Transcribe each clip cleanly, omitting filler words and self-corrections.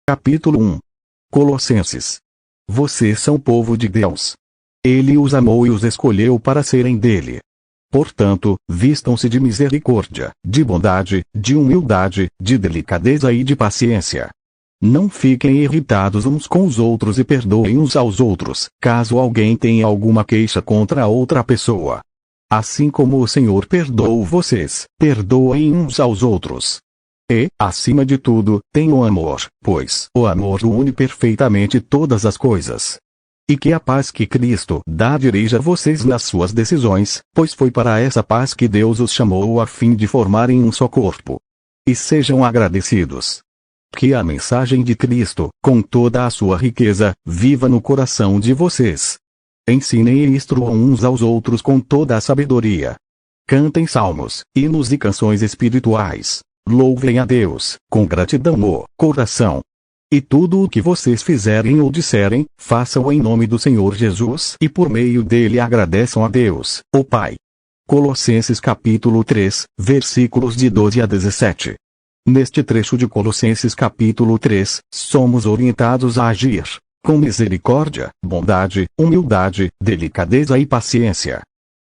Capítulo 1. Colossenses. Vocês são povo de Deus. Ele os amou e os escolheu para serem dele. Portanto, vistam-se de misericórdia, de bondade, de humildade, de delicadeza e de paciência. Não fiquem irritados uns com os outros e perdoem uns aos outros, caso alguém tenha alguma queixa contra outra pessoa. Assim como o Senhor perdoou vocês, perdoem uns aos outros. E, acima de tudo, tenham amor, pois o amor une perfeitamente todas as coisas. E que a paz que Cristo dá dirija vocês nas suas decisões, pois foi para essa paz que Deus os chamou a fim de formarem um só corpo. E sejam agradecidos. Que a mensagem de Cristo, com toda a sua riqueza, viva no coração de vocês. Ensinem e instruam uns aos outros com toda a sabedoria. Cantem salmos, hinos e canções espirituais. Louvem a Deus, com gratidão no coração. E tudo o que vocês fizerem ou disserem, façam em nome do Senhor Jesus e por meio dele agradeçam a Deus, o Pai. Colossenses capítulo 3, versículos de 12 a 17. Neste trecho de Colossenses capítulo 3, somos orientados a agir com misericórdia, bondade, humildade, delicadeza e paciência.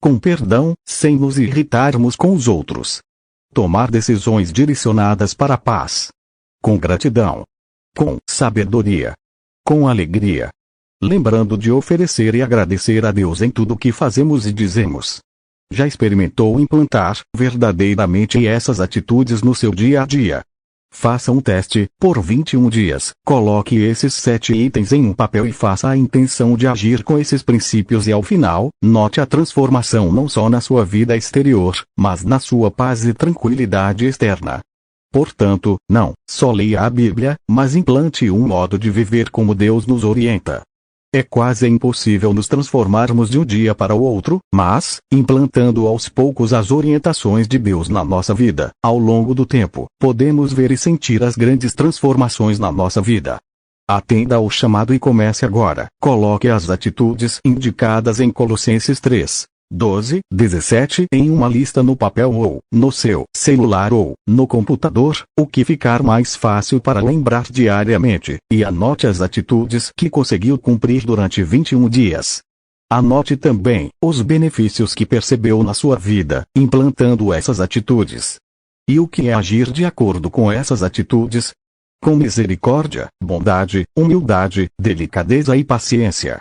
Com perdão, sem nos irritarmos com os outros. Tomar decisões direcionadas para a paz. Com gratidão. Com sabedoria. Com alegria. Lembrando de oferecer e agradecer a Deus em tudo o que fazemos e dizemos. Já experimentou implantar verdadeiramente essas atitudes no seu dia a dia? Faça um teste, por 21 dias, coloque esses 7 itens em um papel e faça a intenção de agir com esses princípios e ao final, note a transformação não só na sua vida exterior, mas na sua paz e tranquilidade externa. Portanto, não só leia a Bíblia, mas implante um modo de viver como Deus nos orienta. É quase impossível nos transformarmos de um dia para o outro, mas, implantando aos poucos as orientações de Deus na nossa vida, ao longo do tempo, podemos ver e sentir as grandes transformações na nossa vida. Atenda ao chamado e comece agora. Coloque as atitudes indicadas em Colossenses 3, 12, 17 em uma lista no papel ou no seu celular ou no computador, o que ficar mais fácil para lembrar diariamente, e anote as atitudes que conseguiu cumprir durante 21 dias. Anote também os benefícios que percebeu na sua vida, implantando essas atitudes. E o que é agir de acordo com essas atitudes? Com misericórdia, bondade, humildade, delicadeza e paciência.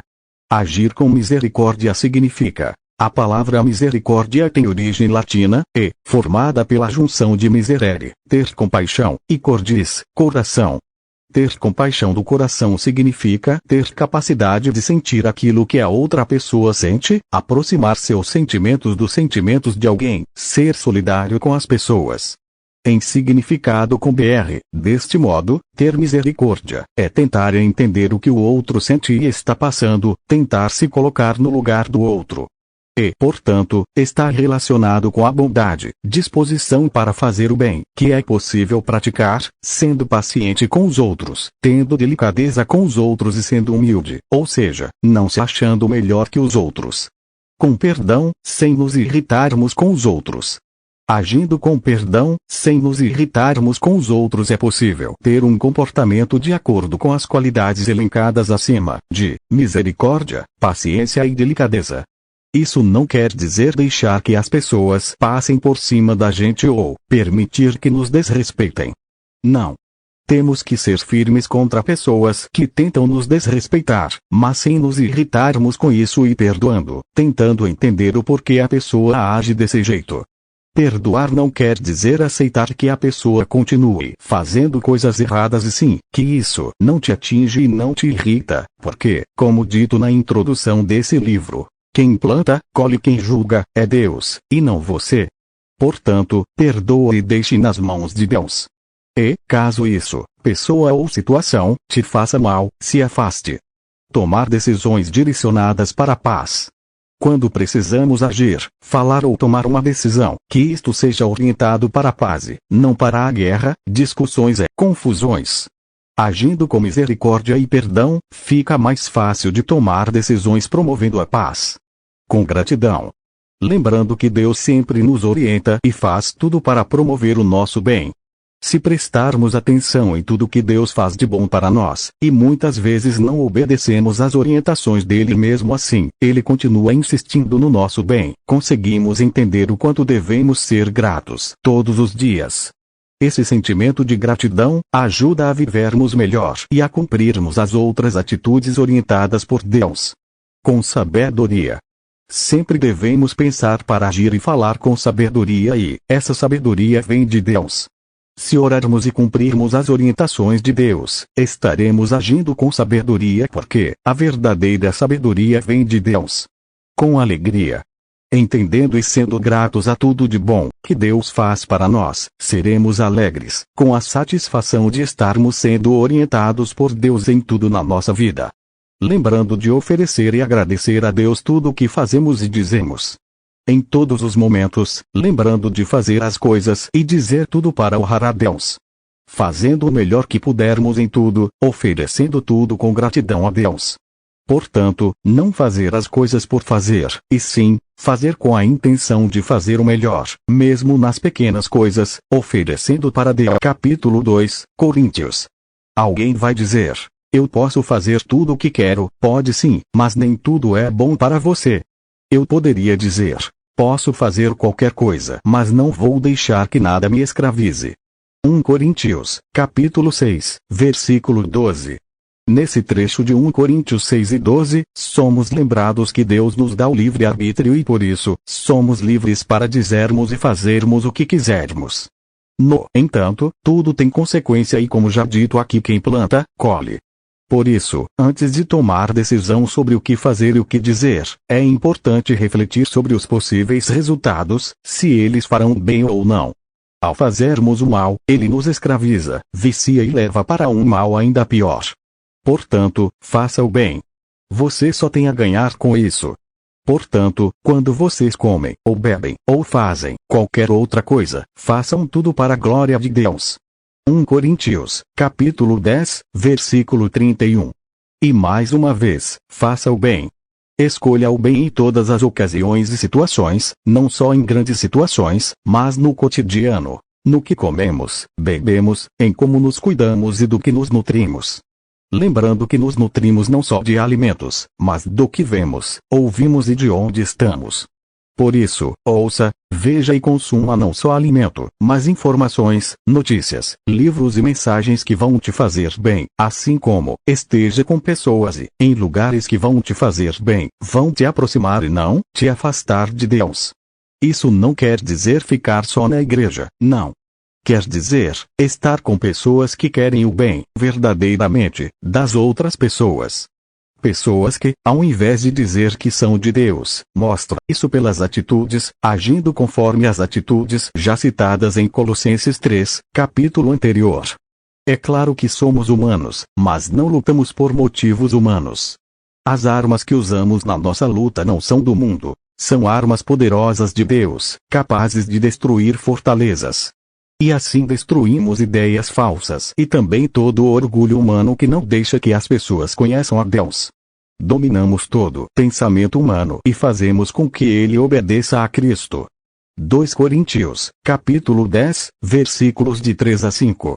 Agir com misericórdia significa: a palavra misericórdia tem origem latina, e, formada pela junção de miserere, ter compaixão, e cordis, coração. Ter compaixão do coração significa ter capacidade de sentir aquilo que a outra pessoa sente, aproximar seus sentimentos dos sentimentos de alguém, ser solidário com as pessoas. Em significado com BR, deste modo, ter misericórdia é tentar entender o que o outro sente e está passando, tentar se colocar no lugar do outro. E, portanto, está relacionado com a bondade, disposição para fazer o bem, que é possível praticar, sendo paciente com os outros, tendo delicadeza com os outros e sendo humilde, ou seja, não se achando melhor que os outros. Com perdão, sem nos irritarmos com os outros. Agindo com perdão, sem nos irritarmos com os outros é possível ter um comportamento de acordo com as qualidades elencadas acima, de misericórdia, paciência e delicadeza. Isso não quer dizer deixar que as pessoas passem por cima da gente ou permitir que nos desrespeitem. Não. Temos que ser firmes contra pessoas que tentam nos desrespeitar, mas sem nos irritarmos com isso e perdoando, tentando entender o porquê a pessoa age desse jeito. Perdoar não quer dizer aceitar que a pessoa continue fazendo coisas erradas e sim, que isso não te atinge e não te irrita, porque, como dito na introdução desse livro, quem planta, colhe, quem julga, é Deus, e não você. Portanto, perdoa e deixe nas mãos de Deus. E, caso isso, pessoa ou situação, te faça mal, se afaste. Tomar decisões direcionadas para a paz. Quando precisamos agir, falar ou tomar uma decisão, que isto seja orientado para a paz, não para a guerra, discussões e confusões. Agindo com misericórdia e perdão, fica mais fácil de tomar decisões promovendo a paz. Com gratidão. Lembrando que Deus sempre nos orienta e faz tudo para promover o nosso bem. Se prestarmos atenção em tudo que Deus faz de bom para nós, e muitas vezes não obedecemos às orientações dele mesmo assim, ele continua insistindo no nosso bem, conseguimos entender o quanto devemos ser gratos todos os dias. Esse sentimento de gratidão ajuda a vivermos melhor e a cumprirmos as outras atitudes orientadas por Deus. Com sabedoria. Sempre devemos pensar para agir e falar com sabedoria e essa sabedoria vem de Deus. Se orarmos e cumprirmos as orientações de Deus, estaremos agindo com sabedoria porque a verdadeira sabedoria vem de Deus. Com alegria. Entendendo e sendo gratos a tudo de bom que Deus faz para nós, seremos alegres, com a satisfação de estarmos sendo orientados por Deus em tudo na nossa vida. Lembrando de oferecer e agradecer a Deus tudo o que fazemos e dizemos. Em todos os momentos, lembrando de fazer as coisas e dizer tudo para honrar a Deus. Fazendo o melhor que pudermos em tudo, oferecendo tudo com gratidão a Deus. Portanto, não fazer as coisas por fazer, e sim, fazer com a intenção de fazer o melhor, mesmo nas pequenas coisas, oferecendo para Deus. Capítulo 2, Coríntios. Alguém vai dizer, eu posso fazer tudo o que quero, pode sim, mas nem tudo é bom para você. Eu poderia dizer, posso fazer qualquer coisa, mas não vou deixar que nada me escravize. 1 Coríntios, capítulo 6, versículo 12. Nesse trecho de 1 Coríntios 6 e 12, somos lembrados que Deus nos dá o livre-arbítrio e por isso, somos livres para dizermos e fazermos o que quisermos. No entanto, tudo tem consequência e como já dito aqui, quem planta, colhe. Por isso, antes de tomar decisão sobre o que fazer e o que dizer, é importante refletir sobre os possíveis resultados, se eles farão bem ou não. Ao fazermos o mal, ele nos escraviza, vicia e leva para um mal ainda pior. Portanto, faça o bem. Você só tem a ganhar com isso. Portanto, quando vocês comem, ou bebem, ou fazem qualquer outra coisa, façam tudo para a glória de Deus. 1 Coríntios, capítulo 10, versículo 31. E mais uma vez, faça o bem. Escolha o bem em todas as ocasiões e situações, não só em grandes situações, mas no cotidiano, no que comemos, bebemos, em como nos cuidamos e do que nos nutrimos. Lembrando que nos nutrimos não só de alimentos, mas do que vemos, ouvimos e de onde estamos. Por isso, ouça, veja e consuma não só alimento, mas informações, notícias, livros e mensagens que vão te fazer bem, assim como esteja com pessoas e, em lugares que vão te fazer bem, vão te aproximar e não te afastar de Deus. Isso não quer dizer ficar só na igreja, não. Quer dizer, estar com pessoas que querem o bem, verdadeiramente, das outras pessoas. Pessoas que, ao invés de dizer que são de Deus, mostram isso pelas atitudes, agindo conforme as atitudes já citadas em Colossenses 3, capítulo anterior. É claro que somos humanos, mas não lutamos por motivos humanos. As armas que usamos na nossa luta não são do mundo, são armas poderosas de Deus, capazes de destruir fortalezas. E assim destruímos ideias falsas e também todo o orgulho humano que não deixa que as pessoas conheçam a Deus. Dominamos todo pensamento humano e fazemos com que ele obedeça a Cristo. 2 Coríntios, capítulo 10, versículos de 3 a 5.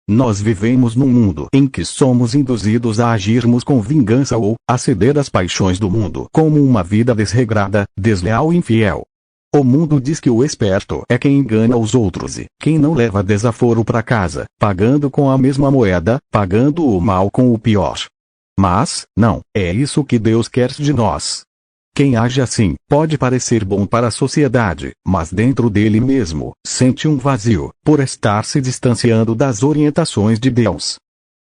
Nós vivemos num mundo em que somos induzidos a agirmos com vingança ou a ceder às paixões do mundo como uma vida desregrada, desleal e infiel. O mundo diz que o esperto é quem engana os outros e quem não leva desaforo para casa, pagando com a mesma moeda, pagando o mal com o pior. Mas, não, é isso que Deus quer de nós. Quem age assim, pode parecer bom para a sociedade, mas dentro dele mesmo, sente um vazio, por estar se distanciando das orientações de Deus.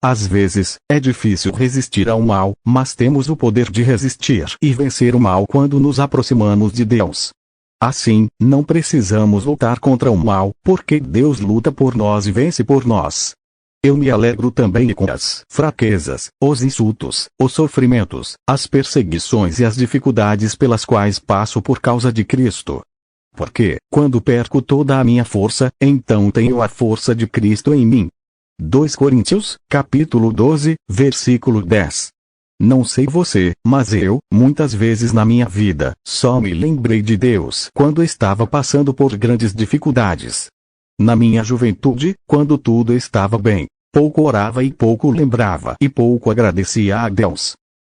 Às vezes, é difícil resistir ao mal, mas temos o poder de resistir e vencer o mal quando nos aproximamos de Deus. Assim, não precisamos lutar contra o mal, porque Deus luta por nós e vence por nós. Eu me alegro também com as fraquezas, os insultos, os sofrimentos, as perseguições e as dificuldades pelas quais passo por causa de Cristo. Porque, quando perco toda a minha força, então tenho a força de Cristo em mim. 2 Coríntios, capítulo 12, versículo 10. Não sei você, mas eu, muitas vezes na minha vida, só me lembrei de Deus quando estava passando por grandes dificuldades. Na minha juventude, quando tudo estava bem, pouco orava e pouco lembrava e pouco agradecia a Deus.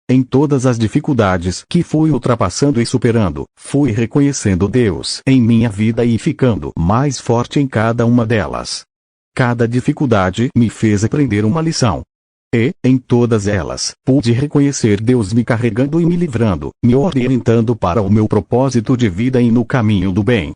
Em todas as dificuldades que fui ultrapassando e superando, fui reconhecendo Deus em minha vida e ficando mais forte em cada uma delas. Cada dificuldade me fez aprender uma lição. E, em todas elas, pude reconhecer Deus me carregando e me livrando, me orientando para o meu propósito de vida e no caminho do bem.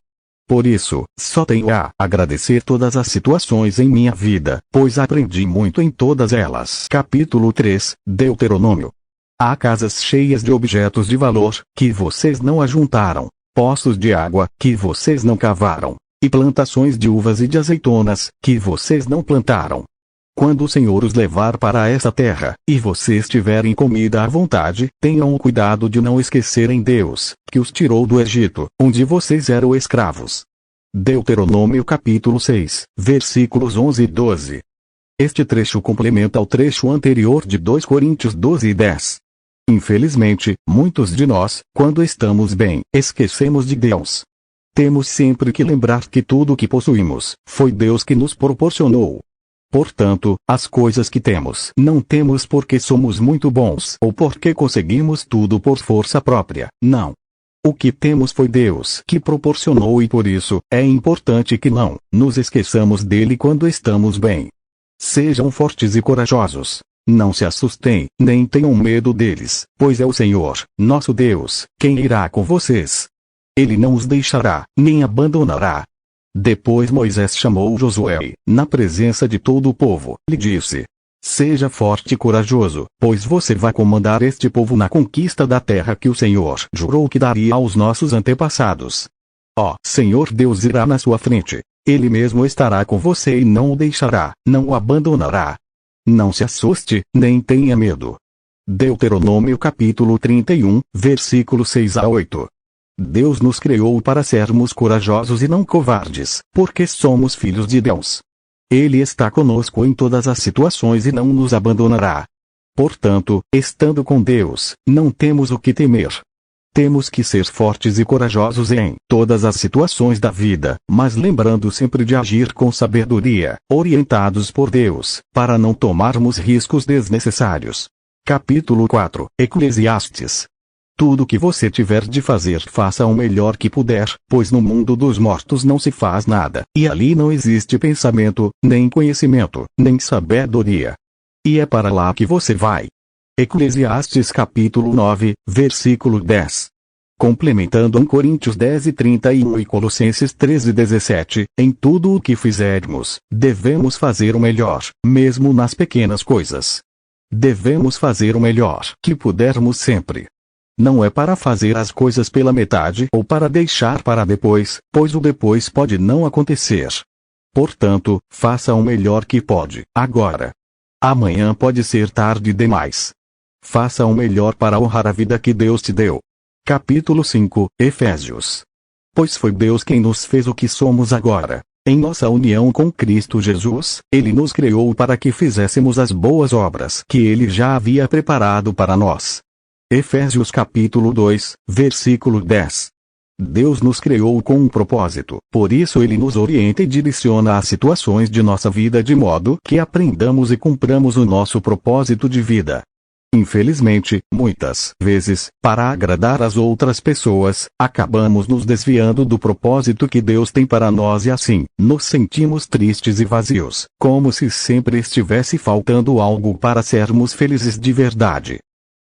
Por isso, só tenho a agradecer todas as situações em minha vida, pois aprendi muito em todas elas. Capítulo 3, Deuteronômio. Há casas cheias de objetos de valor, que vocês não ajuntaram, poços de água, que vocês não cavaram, e plantações de uvas e de azeitonas, que vocês não plantaram. Quando o Senhor os levar para essa terra, e vocês tiverem comida à vontade, tenham o cuidado de não esquecerem Deus, que os tirou do Egito, onde vocês eram escravos. Deuteronômio capítulo 6, versículos 11 e 12. Este trecho complementa o trecho anterior de 2 Coríntios 12 e 10. Infelizmente, muitos de nós, quando estamos bem, esquecemos de Deus. Temos sempre que lembrar que tudo o que possuímos, foi Deus que nos proporcionou. Portanto, as coisas que temos, não temos porque somos muito bons ou porque conseguimos tudo por força própria, não. O que temos foi Deus que proporcionou e por isso, é importante que não nos esqueçamos dele quando estamos bem. Sejam fortes e corajosos. Não se assustem, nem tenham medo deles, pois é o Senhor, nosso Deus, quem irá com vocês. Ele não os deixará, nem abandonará. Depois Moisés chamou Josué, na presença de todo o povo, lhe disse: Seja forte e corajoso, pois você vai comandar este povo na conquista da terra que o Senhor jurou que daria aos nossos antepassados. Ó Senhor Deus irá na sua frente. Ele mesmo estará com você e não o deixará, não o abandonará. Não se assuste, nem tenha medo. Deuteronômio capítulo 31, versículos 6 a 8. Deus nos criou para sermos corajosos e não covardes, porque somos filhos de Deus. Ele está conosco em todas as situações e não nos abandonará. Portanto, estando com Deus, não temos o que temer. Temos que ser fortes e corajosos em todas as situações da vida, mas lembrando sempre de agir com sabedoria, orientados por Deus, para não tomarmos riscos desnecessários. Capítulo 4, Eclesiastes. Tudo que você tiver de fazer, faça o melhor que puder, pois no mundo dos mortos não se faz nada, e ali não existe pensamento, nem conhecimento, nem sabedoria. E é para lá que você vai. Eclesiastes capítulo 9, versículo 10. Complementando 1 Coríntios 10 e 31 e Colossenses 13 e 17, em tudo o que fizermos, devemos fazer o melhor, mesmo nas pequenas coisas. Devemos fazer o melhor que pudermos sempre. Não é para fazer as coisas pela metade ou para deixar para depois, pois o depois pode não acontecer. Portanto, faça o melhor que pode, agora. Amanhã pode ser tarde demais. Faça o melhor para honrar a vida que Deus te deu. Capítulo 5, Efésios. Pois foi Deus quem nos fez o que somos agora. Em nossa união com Cristo Jesus, Ele nos criou para que fizéssemos as boas obras que Ele já havia preparado para nós. Efésios capítulo 2, versículo 10. Deus nos criou com um propósito, por isso Ele nos orienta e direciona as situações de nossa vida de modo que aprendamos e cumpramos o nosso propósito de vida. Infelizmente, muitas vezes, para agradar as outras pessoas, acabamos nos desviando do propósito que Deus tem para nós e assim, nos sentimos tristes e vazios, como se sempre estivesse faltando algo para sermos felizes de verdade.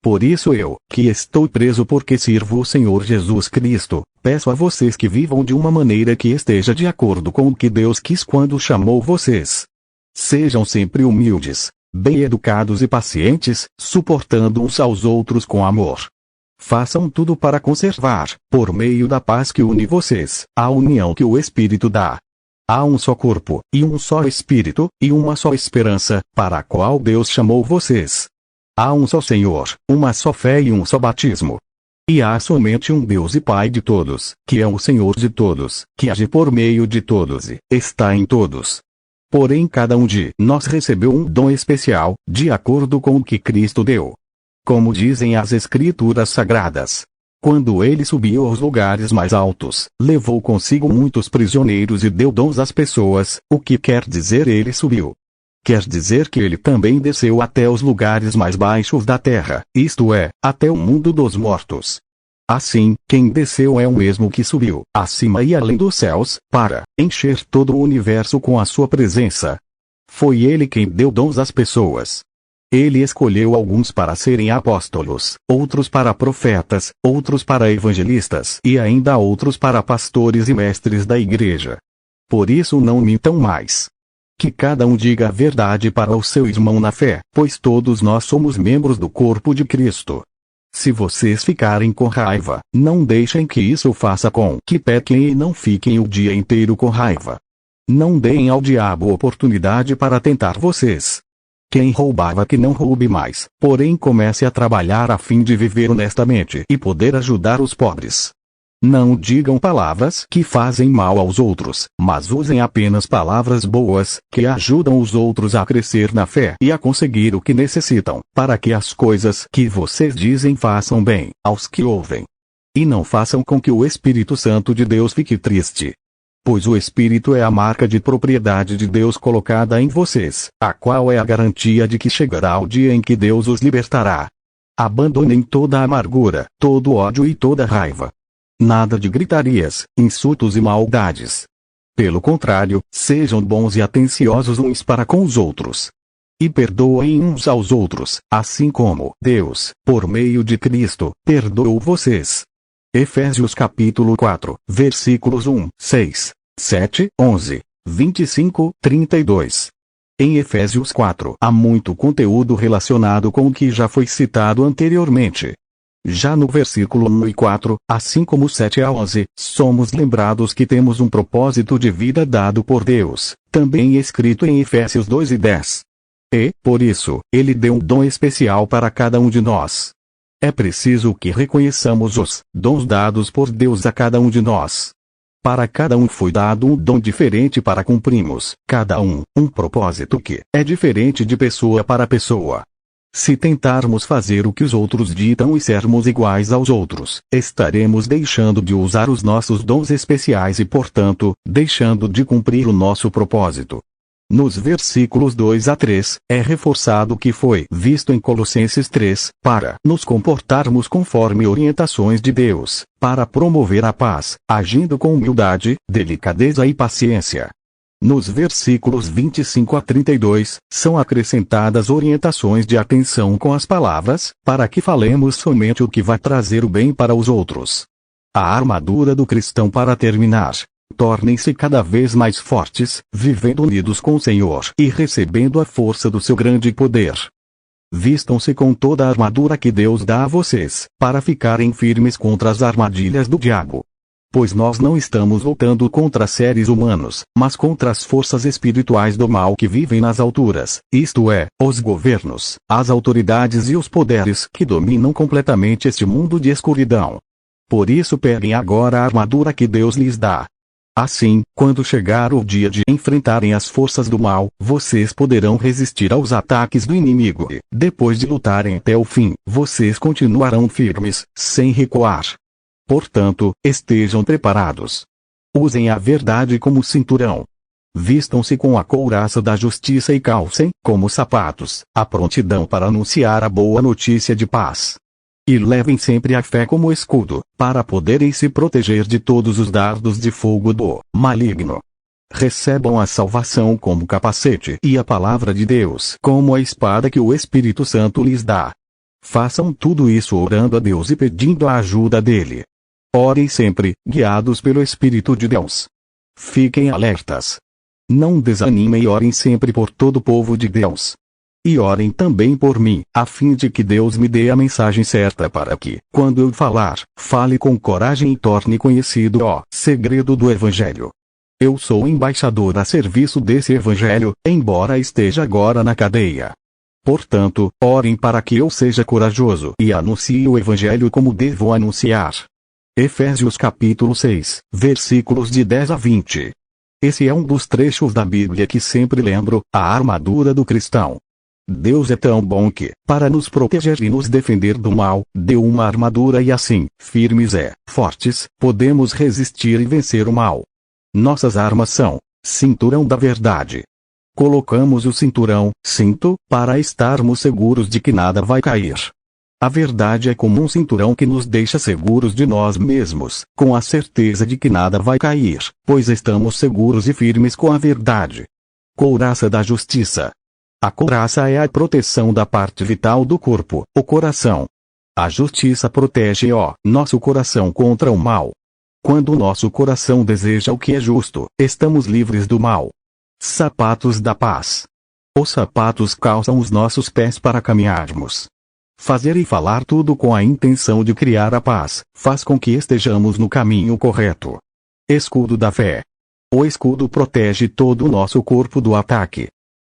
Por isso eu, que estou preso porque sirvo o Senhor Jesus Cristo, peço a vocês que vivam de uma maneira que esteja de acordo com o que Deus quis quando chamou vocês. Sejam sempre humildes, bem educados e pacientes, suportando uns aos outros com amor. Façam tudo para conservar, por meio da paz que une vocês, a união que o Espírito dá. Há um só corpo, e um só Espírito, e uma só esperança, para a qual Deus chamou vocês. Há um só Senhor, uma só fé e um só batismo. E há somente um Deus e Pai de todos, que é o Senhor de todos, que age por meio de todos e está em todos. Porém cada um de nós recebeu um dom especial, de acordo com o que Cristo deu. Como dizem as Escrituras Sagradas. Quando ele subiu aos lugares mais altos, levou consigo muitos prisioneiros e deu dons às pessoas. O que quer dizer ele subiu? Quer dizer que ele também desceu até os lugares mais baixos da terra, isto é, até o mundo dos mortos. Assim, quem desceu é o mesmo que subiu, acima e além dos céus, para encher todo o universo com a sua presença. Foi ele quem deu dons às pessoas. Ele escolheu alguns para serem apóstolos, outros para profetas, outros para evangelistas e ainda outros para pastores e mestres da igreja. Por isso não mintam mais. Que cada um diga a verdade para o seu irmão na fé, pois todos nós somos membros do corpo de Cristo. Se vocês ficarem com raiva, não deixem que isso faça com que pequem e não fiquem o dia inteiro com raiva. Não deem ao diabo oportunidade para tentar vocês. Quem roubava que não roube mais, porém comece a trabalhar a fim de viver honestamente e poder ajudar os pobres. Não digam palavras que fazem mal aos outros, mas usem apenas palavras boas, que ajudam os outros a crescer na fé e a conseguir o que necessitam, para que as coisas que vocês dizem façam bem aos que ouvem. E não façam com que o Espírito Santo de Deus fique triste. Pois o Espírito é a marca de propriedade de Deus colocada em vocês, a qual é a garantia de que chegará o dia em que Deus os libertará. Abandonem toda a amargura, todo ódio e toda raiva. Nada de gritarias, insultos e maldades. Pelo contrário, sejam bons e atenciosos uns para com os outros. E perdoem uns aos outros, assim como Deus, por meio de Cristo, perdoou vocês. Efésios capítulo 4, versículos 1, 6, 7, 11, 25, 32. Em Efésios 4 há muito conteúdo relacionado com o que já foi citado anteriormente. Já no versículo 1 e 4, assim como 7 a 11, somos lembrados que temos um propósito de vida dado por Deus, também escrito em Efésios 2 e 10. E, por isso, ele deu um dom especial para cada um de nós. É preciso que reconheçamos os dons dados por Deus a cada um de nós. Para cada um foi dado um dom diferente para cumprirmos, cada um propósito que é diferente de pessoa para pessoa. Se tentarmos fazer o que os outros ditam e sermos iguais aos outros, estaremos deixando de usar os nossos dons especiais e, portanto, deixando de cumprir o nosso propósito. Nos versículos 2 a 3, é reforçado o que foi visto em Colossenses 3, para nos comportarmos conforme orientações de Deus, para promover a paz, agindo com humildade, delicadeza e paciência. Nos versículos 25 a 32, são acrescentadas orientações de atenção com as palavras, para que falemos somente o que vai trazer o bem para os outros. A armadura do cristão para terminar. Tornem-se cada vez mais fortes, vivendo unidos com o Senhor e recebendo a força do seu grande poder. Vistam-se com toda a armadura que Deus dá a vocês, para ficarem firmes contra as armadilhas do diabo. Pois nós não estamos lutando contra seres humanos, mas contra as forças espirituais do mal que vivem nas alturas, isto é, os governos, as autoridades e os poderes que dominam completamente este mundo de escuridão. Por isso peguem agora a armadura que Deus lhes dá. Assim, quando chegar o dia de enfrentarem as forças do mal, vocês poderão resistir aos ataques do inimigo e, depois de lutarem até o fim, vocês continuarão firmes, sem recuar. Portanto, estejam preparados. Usem a verdade como cinturão. Vistam-se com a couraça da justiça e calcem, como sapatos, a prontidão para anunciar a boa notícia de paz. E levem sempre a fé como escudo, para poderem se proteger de todos os dardos de fogo do maligno. Recebam a salvação como capacete e a palavra de Deus como a espada que o Espírito Santo lhes dá. Façam tudo isso orando a Deus e pedindo a ajuda dele. Orem sempre, guiados pelo Espírito de Deus. Fiquem alertas. Não desanimem e orem sempre por todo o povo de Deus. E orem também por mim, a fim de que Deus me dê a mensagem certa para que, quando eu falar, fale com coragem e torne conhecido o segredo do Evangelho. Eu sou embaixador a serviço desse Evangelho, embora esteja agora na cadeia. Portanto, orem para que eu seja corajoso e anuncie o Evangelho como devo anunciar. Efésios capítulo 6, versículos de 10 a 20. Esse é um dos trechos da Bíblia que sempre lembro, a armadura do cristão. Deus é tão bom que, para nos proteger e nos defender do mal, deu uma armadura e assim, firmes e fortes, podemos resistir e vencer o mal. Nossas armas são: cinturão da verdade. Colocamos o cinturão, cinto, para estarmos seguros de que nada vai cair. A verdade é como um cinturão que nos deixa seguros de nós mesmos, com a certeza de que nada vai cair, pois estamos seguros e firmes com a verdade. Couraça da justiça. A couraça é a proteção da parte vital do corpo, o coração. A justiça protege nosso coração contra o mal. Quando o nosso coração deseja o que é justo, estamos livres do mal. Sapatos da paz. Os sapatos calçam os nossos pés para caminharmos. Fazer e falar tudo com a intenção de criar a paz, faz com que estejamos no caminho correto. Escudo da fé. O escudo protege todo o nosso corpo do ataque.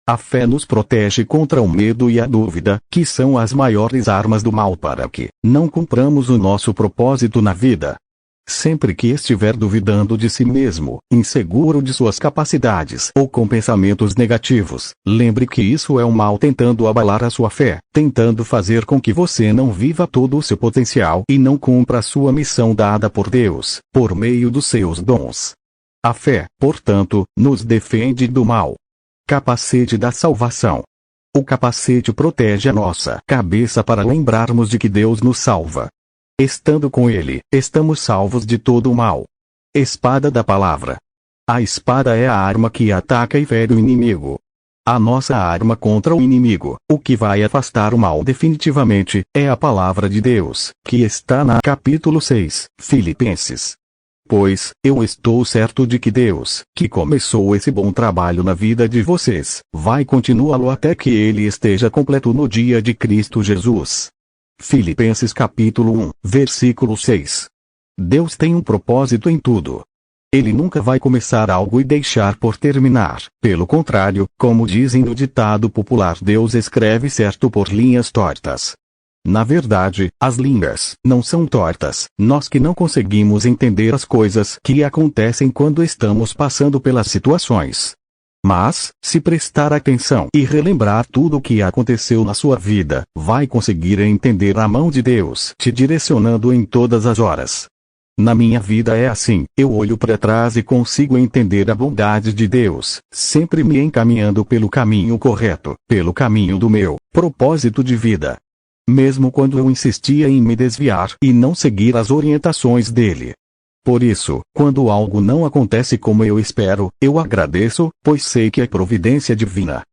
A fé nos protege contra o medo e a dúvida, que são as maiores armas do mal para que não cumpramos o nosso propósito na vida. Sempre que estiver duvidando de si mesmo, inseguro de suas capacidades ou com pensamentos negativos, lembre que isso é o mal tentando abalar a sua fé, tentando fazer com que você não viva todo o seu potencial e não cumpra a sua missão dada por Deus, por meio dos seus dons. A fé, portanto, nos defende do mal. Capacete da salvação. O capacete protege a nossa cabeça para lembrarmos de que Deus nos salva. Estando com Ele, estamos salvos de todo o mal. Espada da palavra. A espada é a arma que ataca e fere o inimigo. A nossa arma contra o inimigo, o que vai afastar o mal definitivamente, é a palavra de Deus, que está na capítulo 6, Filipenses. Pois, eu estou certo de que Deus, que começou esse bom trabalho na vida de vocês, vai continuá-lo até que ele esteja completo no dia de Cristo Jesus. Filipenses capítulo 1, versículo 6. Deus tem um propósito em tudo. Ele nunca vai começar algo e deixar por terminar. Pelo contrário, como dizem no ditado popular, Deus escreve certo por linhas tortas. Na verdade, as linhas não são tortas, nós que não conseguimos entender as coisas que acontecem quando estamos passando pelas situações. Mas, se prestar atenção e relembrar tudo o que aconteceu na sua vida, vai conseguir entender a mão de Deus te direcionando em todas as horas. Na minha vida é assim, eu olho para trás e consigo entender a bondade de Deus, sempre me encaminhando pelo caminho correto, pelo caminho do meu propósito de vida. Mesmo quando eu insistia em me desviar e não seguir as orientações dele. Por isso, quando algo não acontece como eu espero, eu agradeço, pois sei que é providência divina.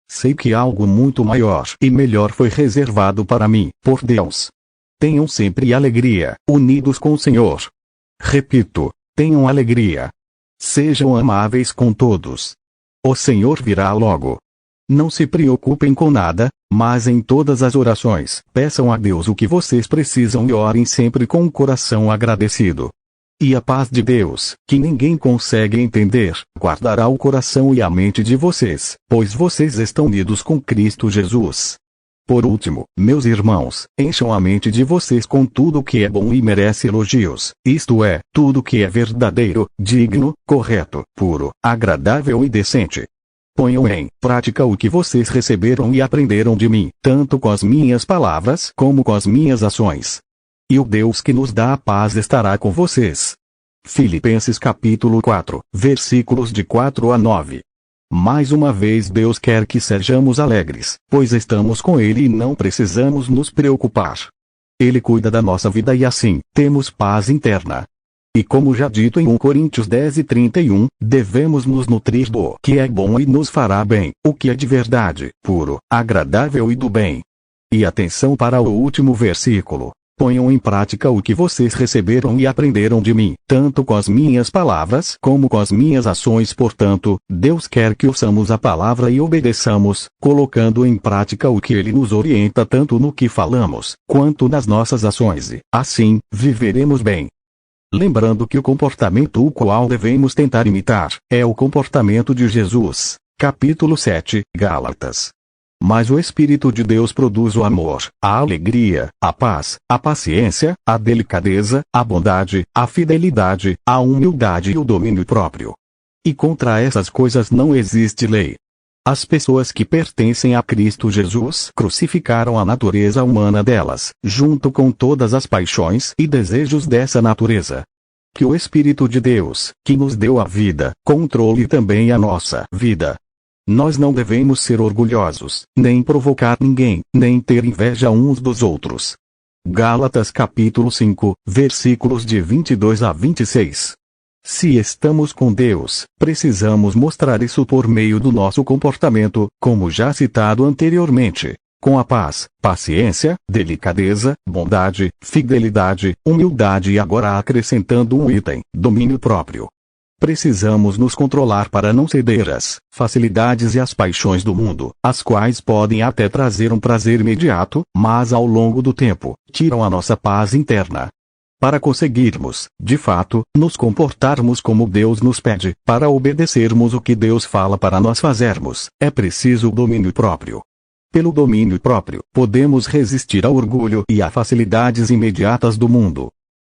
Sei que algo muito maior e melhor foi reservado para mim, por Deus. Tenham sempre alegria, unidos com o Senhor. Repito, tenham alegria. Sejam amáveis com todos. O Senhor virá logo. Não se preocupem com nada, mas em todas as orações, peçam a Deus o que vocês precisam e orem sempre com o coração agradecido. E a paz de Deus, que ninguém consegue entender, guardará o coração e a mente de vocês, pois vocês estão unidos com Cristo Jesus. Por último, meus irmãos, encham a mente de vocês com tudo o que é bom e merece elogios, isto é, tudo o que é verdadeiro, digno, correto, puro, agradável e decente. Ponham em prática o que vocês receberam e aprenderam de mim, tanto com as minhas palavras como com as minhas ações. E o Deus que nos dá a paz estará com vocês. Filipenses capítulo 4, versículos de 4 a 9. Mais uma vez Deus quer que sejamos alegres, pois estamos com Ele e não precisamos nos preocupar. Ele cuida da nossa vida e assim, temos paz interna. E como já dito em 1 Coríntios 10:31, devemos nos nutrir do que é bom e nos fará bem, o que é de verdade, puro, agradável e do bem. E atenção para o último versículo. Ponham em prática o que vocês receberam e aprenderam de mim, tanto com as minhas palavras como com as minhas ações. Portanto, Deus quer que ouçamos a palavra e obedeçamos, colocando em prática o que Ele nos orienta tanto no que falamos, quanto nas nossas ações e, assim, viveremos bem. Lembrando que o comportamento o qual devemos tentar imitar, é o comportamento de Jesus. Capítulo 7, Gálatas. Mas o Espírito de Deus produz o amor, a alegria, a paz, a paciência, a delicadeza, a bondade, a fidelidade, a humildade e o domínio próprio. E contra essas coisas não existe lei. As pessoas que pertencem a Cristo Jesus crucificaram a natureza humana delas, junto com todas as paixões e desejos dessa natureza. Que o Espírito de Deus, que nos deu a vida, controle também a nossa vida. Nós não devemos ser orgulhosos, nem provocar ninguém, nem ter inveja uns dos outros. Gálatas capítulo 5, versículos de 22 a 26. Se estamos com Deus, precisamos mostrar isso por meio do nosso comportamento, como já citado anteriormente, com a paz, paciência, delicadeza, bondade, fidelidade, humildade e agora acrescentando um item, domínio próprio. Precisamos nos controlar para não ceder às facilidades e às paixões do mundo, as quais podem até trazer um prazer imediato, mas ao longo do tempo, tiram a nossa paz interna. Para conseguirmos, de fato, nos comportarmos como Deus nos pede, para obedecermos o que Deus fala para nós fazermos, é preciso o domínio próprio. Pelo domínio próprio, podemos resistir ao orgulho e a facilidades imediatas do mundo.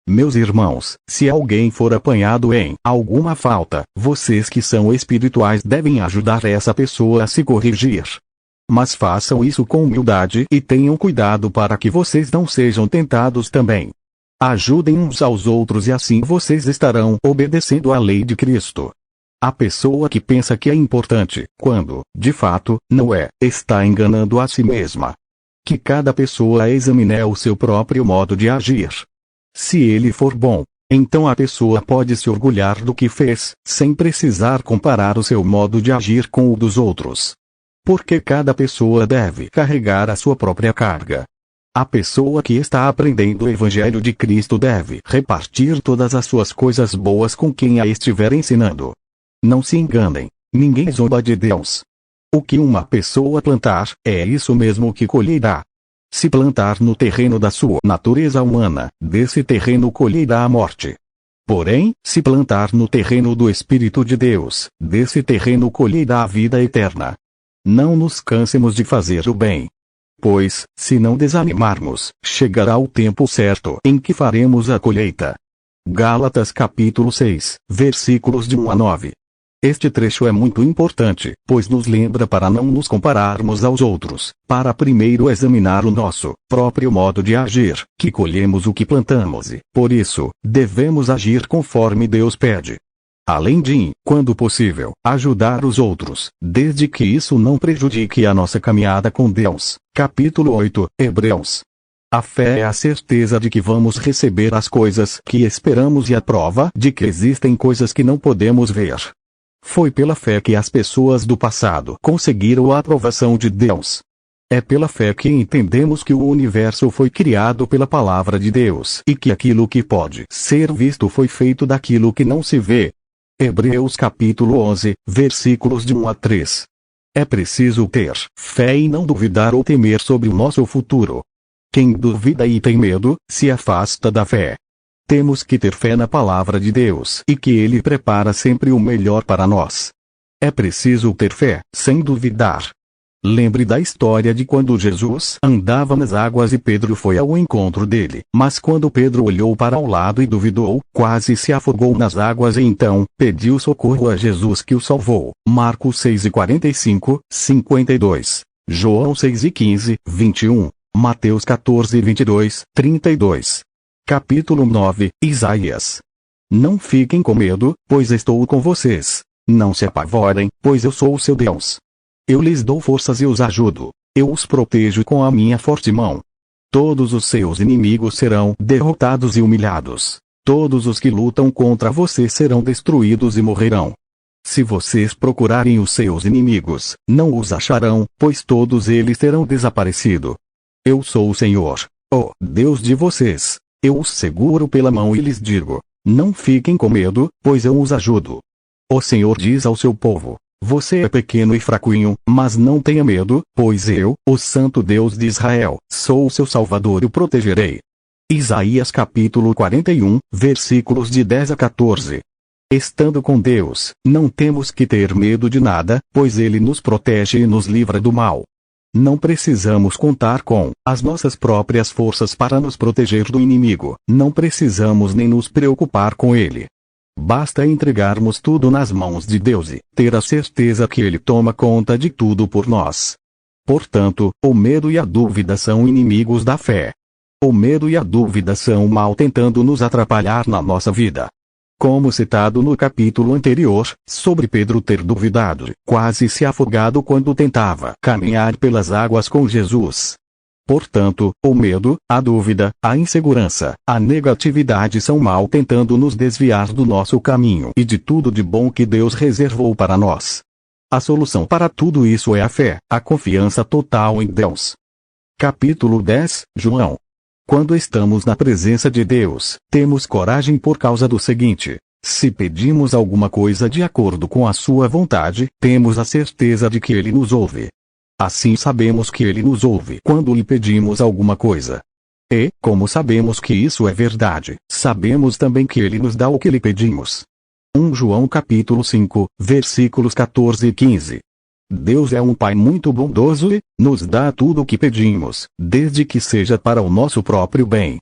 Meus irmãos, se alguém for apanhado em alguma falta, vocês que são espirituais devem ajudar essa pessoa a se corrigir. Mas façam isso com humildade e tenham cuidado para que vocês não sejam tentados também. Ajudem uns aos outros e assim vocês estarão obedecendo à lei de Cristo. A pessoa que pensa que é importante, quando, de fato, não é, está enganando a si mesma. Que cada pessoa examine o seu próprio modo de agir. Se ele for bom, então a pessoa pode se orgulhar do que fez, sem precisar comparar o seu modo de agir com o dos outros. Porque cada pessoa deve carregar a sua própria carga. A pessoa que está aprendendo o Evangelho de Cristo deve repartir todas as suas coisas boas com quem a estiver ensinando. Não se enganem, ninguém zomba de Deus. O que uma pessoa plantar, é isso mesmo que colherá. Se plantar no terreno da sua natureza humana, desse terreno colherá a morte. Porém, se plantar no terreno do Espírito de Deus, desse terreno colherá a vida eterna. Não nos cansemos de fazer o bem. Pois, se não desanimarmos, chegará o tempo certo em que faremos a colheita. Gálatas capítulo 6, versículos de 1 a 9. Este trecho é muito importante, pois nos lembra para não nos compararmos aos outros, para primeiro examinar o nosso próprio modo de agir, que colhemos o que plantamos e, por isso, devemos agir conforme Deus pede. Além de, quando possível, ajudar os outros, desde que isso não prejudique a nossa caminhada com Deus. Capítulo 8, Hebreus. A fé é a certeza de que vamos receber as coisas que esperamos e a prova de que existem coisas que não podemos ver. Foi pela fé que as pessoas do passado conseguiram a aprovação de Deus. É pela fé que entendemos que o universo foi criado pela palavra de Deus e que aquilo que pode ser visto foi feito daquilo que não se vê. Hebreus capítulo 11, versículos de 1 a 3. É preciso ter fé e não duvidar ou temer sobre o nosso futuro. Quem duvida e tem medo, se afasta da fé. Temos que ter fé na palavra de Deus e que Ele prepara sempre o melhor para nós. É preciso ter fé, sem duvidar. Lembre da história de quando Jesus andava nas águas e Pedro foi ao encontro dele. Mas quando Pedro olhou para o lado e duvidou, quase se afogou nas águas e então, pediu socorro a Jesus que o salvou. Marcos 6:45, 52. João 6:15, 21. Mateus 14:22, 32. Capítulo 9, Isaías. Não fiquem com medo, pois estou com vocês. Não se apavorem, pois eu sou o seu Deus. Eu lhes dou forças e os ajudo. Eu os protejo com a minha forte mão. Todos os seus inimigos serão derrotados e humilhados. Todos os que lutam contra você serão destruídos e morrerão. Se vocês procurarem os seus inimigos, não os acharão, pois todos eles terão desaparecido. Eu sou o Senhor, o Deus de vocês. Eu os seguro pela mão e lhes digo: não fiquem com medo, pois eu os ajudo. O Senhor diz ao seu povo: você é pequeno e fraquinho, mas não tenha medo, pois eu, o Santo Deus de Israel, sou o seu Salvador e o protegerei. Isaías capítulo 41, versículos de 10 a 14. Estando com Deus, não temos que ter medo de nada, pois Ele nos protege e nos livra do mal. Não precisamos contar com as nossas próprias forças para nos proteger do inimigo, não precisamos nem nos preocupar com ele. Basta entregarmos tudo nas mãos de Deus e ter a certeza que Ele toma conta de tudo por nós. Portanto, o medo e a dúvida são inimigos da fé. O medo e a dúvida são o mal tentando nos atrapalhar na nossa vida. Como citado no capítulo anterior, sobre Pedro ter duvidado, quase se afogado quando tentava caminhar pelas águas com Jesus. Portanto, o medo, a dúvida, a insegurança, a negatividade são mal tentando nos desviar do nosso caminho e de tudo de bom que Deus reservou para nós. A solução para tudo isso é a fé, a confiança total em Deus. Capítulo 10, João. Quando estamos na presença de Deus, temos coragem por causa do seguinte: se pedimos alguma coisa de acordo com a sua vontade, temos a certeza de que Ele nos ouve. Assim sabemos que Ele nos ouve quando lhe pedimos alguma coisa. E, como sabemos que isso é verdade, sabemos também que Ele nos dá o que lhe pedimos. 1 João capítulo 5, versículos 14 e 15. Deus é um Pai muito bondoso e nos dá tudo o que pedimos, desde que seja para o nosso próprio bem.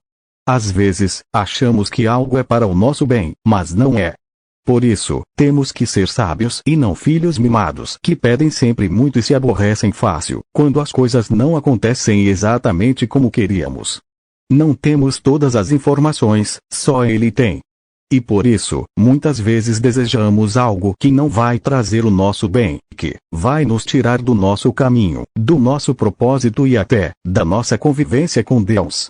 Às vezes, achamos que algo é para o nosso bem, mas não é. Por isso, temos que ser sábios e não filhos mimados que pedem sempre muito e se aborrecem fácil, quando as coisas não acontecem exatamente como queríamos. Não temos todas as informações, só Ele tem. E por isso, muitas vezes desejamos algo que não vai trazer o nosso bem, que vai nos tirar do nosso caminho, do nosso propósito e até da nossa convivência com Deus.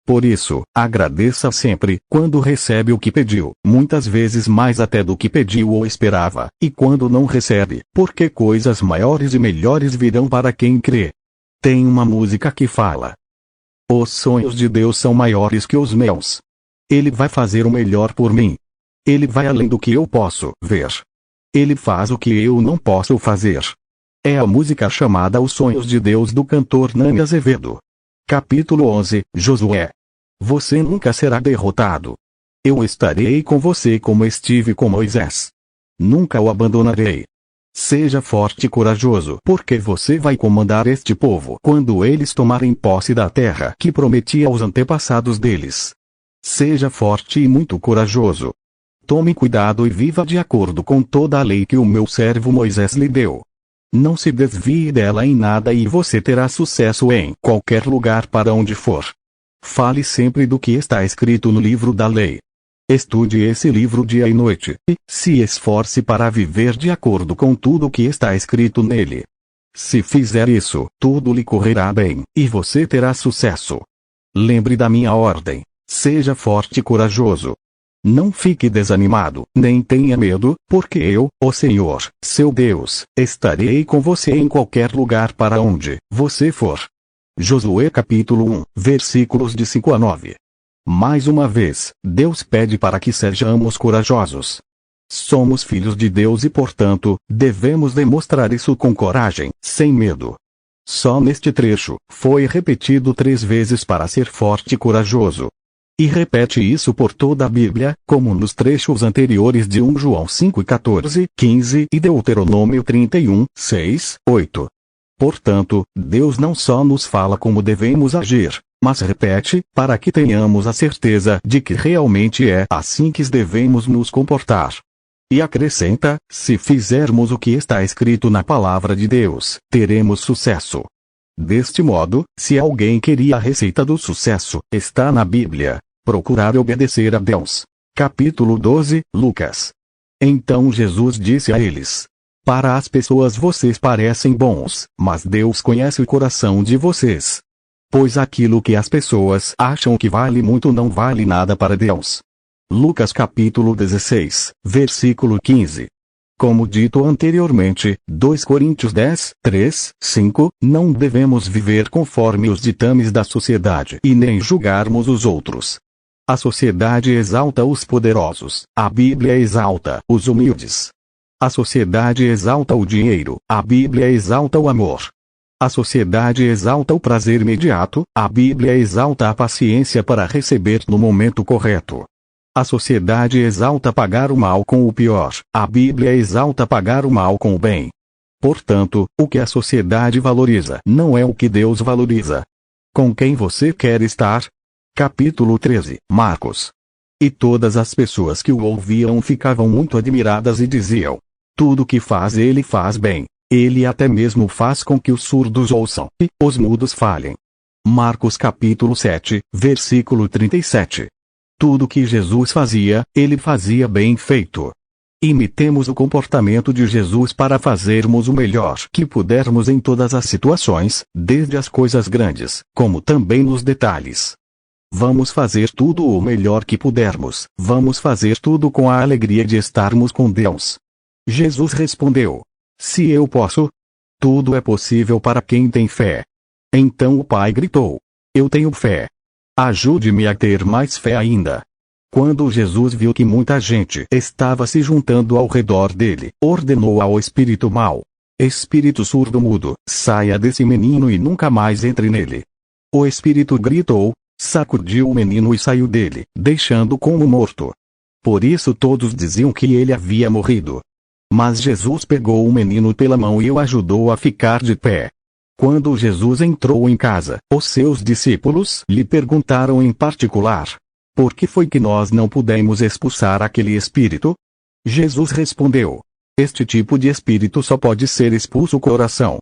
Por isso, agradeça sempre, quando recebe o que pediu, muitas vezes mais até do que pediu ou esperava, e quando não recebe, porque coisas maiores e melhores virão para quem crê. Tem uma música que fala: os sonhos de Deus são maiores que os meus. Ele vai fazer o melhor por mim. Ele vai além do que eu posso ver. Ele faz o que eu não posso fazer. É a música chamada Os Sonhos de Deus do cantor Nani Azevedo. Capítulo 11, Josué. Você nunca será derrotado. Eu estarei com você como estive com Moisés. Nunca o abandonarei. Seja forte e corajoso, porque você vai comandar este povo quando eles tomarem posse da terra que prometi aos antepassados deles. Seja forte e muito corajoso. Tome cuidado e viva de acordo com toda a lei que o meu servo Moisés lhe deu. Não se desvie dela em nada e você terá sucesso em qualquer lugar para onde for. Fale sempre do que está escrito no livro da lei. Estude esse livro dia e noite, e se esforce para viver de acordo com tudo o que está escrito nele. Se fizer isso, tudo lhe correrá bem, e você terá sucesso. Lembre da minha ordem. Seja forte e corajoso. Não fique desanimado, nem tenha medo, porque eu, o Senhor, seu Deus, estarei com você em qualquer lugar para onde você for. Josué capítulo 1, versículos de 5 a 9. Mais uma vez, Deus pede para que sejamos corajosos. Somos filhos de Deus e, portanto, devemos demonstrar isso com coragem, sem medo. Só neste trecho, foi repetido 3 vezes para ser forte e corajoso. E repete isso por toda a Bíblia, como nos trechos anteriores de 1 João 5:14, 15 e Deuteronômio 31, 6, 8. Portanto, Deus não só nos fala como devemos agir, mas repete, para que tenhamos a certeza de que realmente é assim que devemos nos comportar. E acrescenta, se fizermos o que está escrito na palavra de Deus, teremos sucesso. Deste modo, se alguém queria a receita do sucesso, está na Bíblia. Procurar obedecer a Deus. Capítulo 12, Lucas. Então Jesus disse a eles: para as pessoas vocês parecem bons, mas Deus conhece o coração de vocês. Pois aquilo que as pessoas acham que vale muito não vale nada para Deus. Lucas capítulo 16, versículo 15. Como dito anteriormente, 2 Coríntios 10, 3, 5, não devemos viver conforme os ditames da sociedade e nem julgarmos os outros. A sociedade exalta os poderosos, a Bíblia exalta os humildes. A sociedade exalta o dinheiro, a Bíblia exalta o amor. A sociedade exalta o prazer imediato, a Bíblia exalta a paciência para receber no momento correto. A sociedade exalta pagar o mal com o pior, a Bíblia exalta pagar o mal com o bem. Portanto, o que a sociedade valoriza não é o que Deus valoriza. Com quem você quer estar? Capítulo 13, Marcos. E todas as pessoas que o ouviam ficavam muito admiradas e diziam: tudo que faz ele faz bem. Ele até mesmo faz com que os surdos ouçam e os mudos falem. Marcos capítulo 7, versículo 37. Tudo que Jesus fazia, ele fazia bem feito. Imitemos o comportamento de Jesus para fazermos o melhor que pudermos em todas as situações, desde as coisas grandes, como também nos detalhes. Vamos fazer tudo o melhor que pudermos, vamos fazer tudo com a alegria de estarmos com Deus. Jesus respondeu: se eu posso, tudo é possível para quem tem fé. Então o pai gritou: eu tenho fé. Ajude-me a ter mais fé ainda. Quando Jesus viu que muita gente estava se juntando ao redor dele, ordenou ao espírito mau: espírito surdo-mudo, saia desse menino e nunca mais entre nele. O espírito gritou, sacudiu o menino e saiu dele, deixando como morto. Por isso todos diziam que ele havia morrido. Mas Jesus pegou o menino pela mão e o ajudou a ficar de pé. Quando Jesus entrou em casa, os seus discípulos lhe perguntaram em particular: por que foi que nós não pudemos expulsar aquele espírito? Jesus respondeu: este tipo de espírito só pode ser expulso com oração.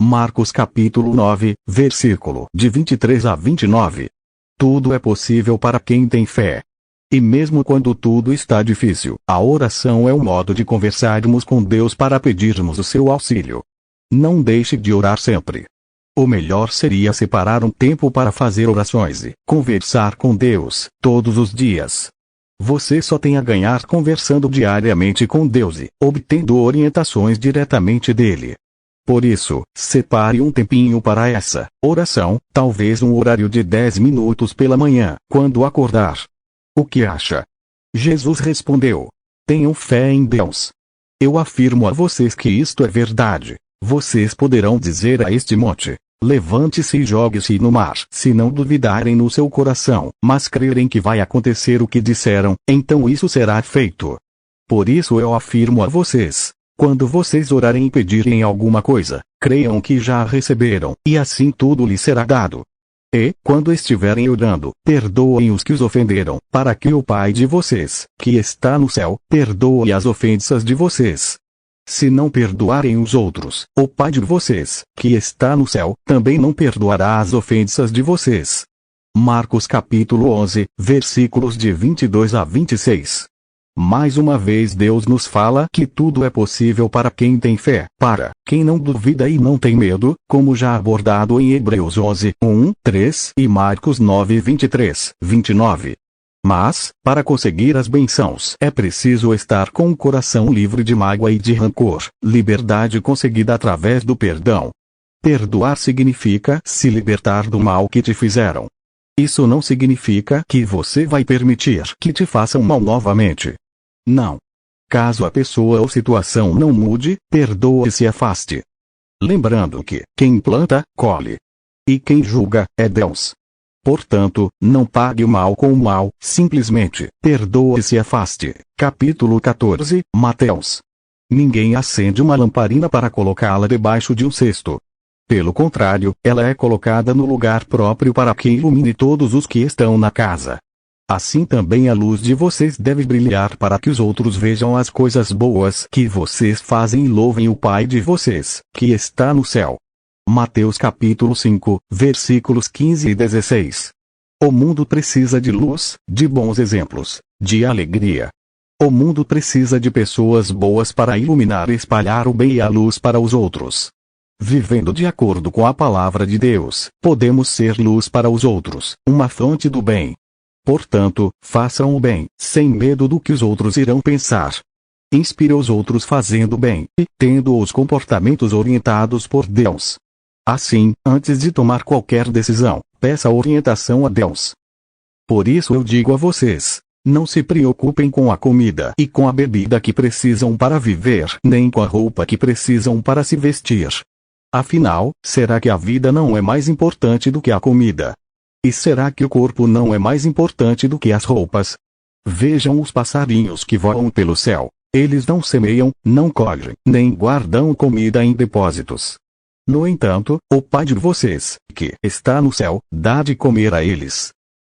Marcos capítulo 9, versículo de 23 a 29. Tudo é possível para quem tem fé. E mesmo quando tudo está difícil, a oração é um modo de conversarmos com Deus para pedirmos o seu auxílio. Não deixe de orar sempre. O melhor seria separar um tempo para fazer orações e conversar com Deus, todos os dias. Você só tem a ganhar conversando diariamente com Deus e obtendo orientações diretamente dele. Por isso, separe um tempinho para essa oração, talvez um horário de 10 minutos pela manhã, quando acordar. O que acha? Jesus respondeu: tenham fé em Deus. Eu afirmo a vocês que isto é verdade. Vocês poderão dizer a este monte: levante-se e jogue-se no mar. Se não duvidarem no seu coração, mas crerem que vai acontecer o que disseram, então isso será feito. Por isso eu afirmo a vocês: quando vocês orarem e pedirem alguma coisa, creiam que já a receberam, e assim tudo lhes será dado. E, quando estiverem orando, perdoem os que os ofenderam, para que o Pai de vocês, que está no céu, perdoe as ofensas de vocês. Se não perdoarem os outros, o Pai de vocês, que está no céu, também não perdoará as ofensas de vocês. Marcos capítulo 11, versículos de 22 a 26. Mais uma vez Deus nos fala que tudo é possível para quem tem fé, para quem não duvida e não tem medo, como já abordado em Hebreus 11, 1, 3 e Marcos 9, 23, 29. Mas, para conseguir as bênçãos é preciso estar com o coração livre de mágoa e de rancor, liberdade conseguida através do perdão. Perdoar significa se libertar do mal que te fizeram. Isso não significa que você vai permitir que te façam mal novamente. Não. Caso a pessoa ou situação não mude, perdoa e se afaste. Lembrando que quem planta, colhe. E quem julga, é Deus. Portanto, não pague o mal com o mal, simplesmente, perdoa e se afaste. Capítulo 14, Mateus. Ninguém acende uma lamparina para colocá-la debaixo de um cesto. Pelo contrário, ela é colocada no lugar próprio para que ilumine todos os que estão na casa. Assim também a luz de vocês deve brilhar para que os outros vejam as coisas boas que vocês fazem e louvem o Pai de vocês, que está no céu. Mateus capítulo 5, versículos 15 e 16. O mundo precisa de luz, de bons exemplos, de alegria. O mundo precisa de pessoas boas para iluminar e espalhar o bem e a luz para os outros. Vivendo de acordo com a palavra de Deus, podemos ser luz para os outros, uma fonte do bem. Portanto, façam o bem, sem medo do que os outros irão pensar. Inspire os outros fazendo o bem, e tendo os comportamentos orientados por Deus. Assim, antes de tomar qualquer decisão, peça orientação a Deus. Por isso eu digo a vocês: não se preocupem com a comida e com a bebida que precisam para viver, nem com a roupa que precisam para se vestir. Afinal, será que a vida não é mais importante do que a comida? E será que o corpo não é mais importante do que as roupas? Vejam os passarinhos que voam pelo céu. Eles não semeiam, não colhem, nem guardam comida em depósitos. No entanto, o Pai de vocês, que está no céu, dá de comer a eles.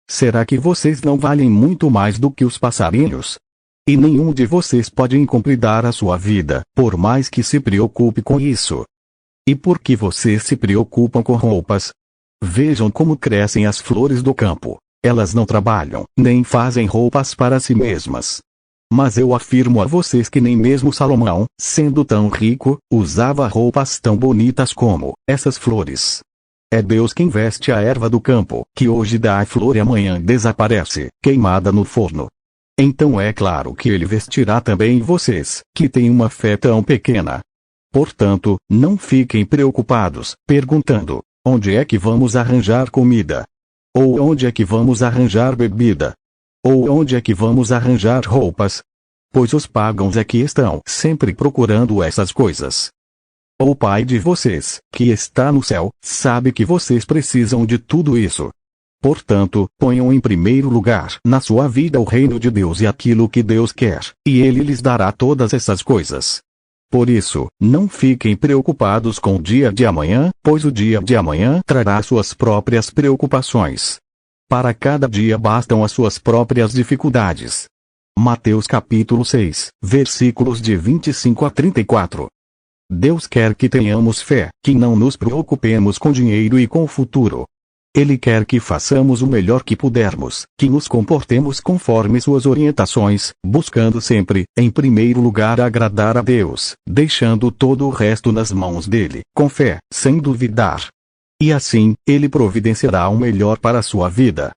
Será que vocês não valem muito mais do que os passarinhos? E nenhum de vocês pode incumpridar a sua vida, por mais que se preocupe com isso. E por que vocês se preocupam com roupas? Vejam como crescem as flores do campo. Elas não trabalham, nem fazem roupas para si mesmas. Mas eu afirmo a vocês que nem mesmo Salomão, sendo tão rico, usava roupas tão bonitas como essas flores. É Deus quem veste a erva do campo, que hoje dá a flor e amanhã desaparece, queimada no forno. Então é claro que ele vestirá também vocês, que têm uma fé tão pequena. Portanto, não fiquem preocupados, perguntando: onde é que vamos arranjar comida? Ou onde é que vamos arranjar bebida? Ou onde é que vamos arranjar roupas? Pois os pagãos é que estão sempre procurando essas coisas. O Pai de vocês, que está no céu, sabe que vocês precisam de tudo isso. Portanto, ponham em primeiro lugar na sua vida o reino de Deus e aquilo que Deus quer, e Ele lhes dará todas essas coisas. Por isso, não fiquem preocupados com o dia de amanhã, pois o dia de amanhã trará suas próprias preocupações. Para cada dia bastam as suas próprias dificuldades. Mateus capítulo 6, versículos de 25 a 34. Deus quer que tenhamos fé, que não nos preocupemos com dinheiro e com o futuro. Ele quer que façamos o melhor que pudermos, que nos comportemos conforme suas orientações, buscando sempre, em primeiro lugar, agradar a Deus, deixando todo o resto nas mãos dele, com fé, sem duvidar. E assim, ele providenciará o melhor para a sua vida.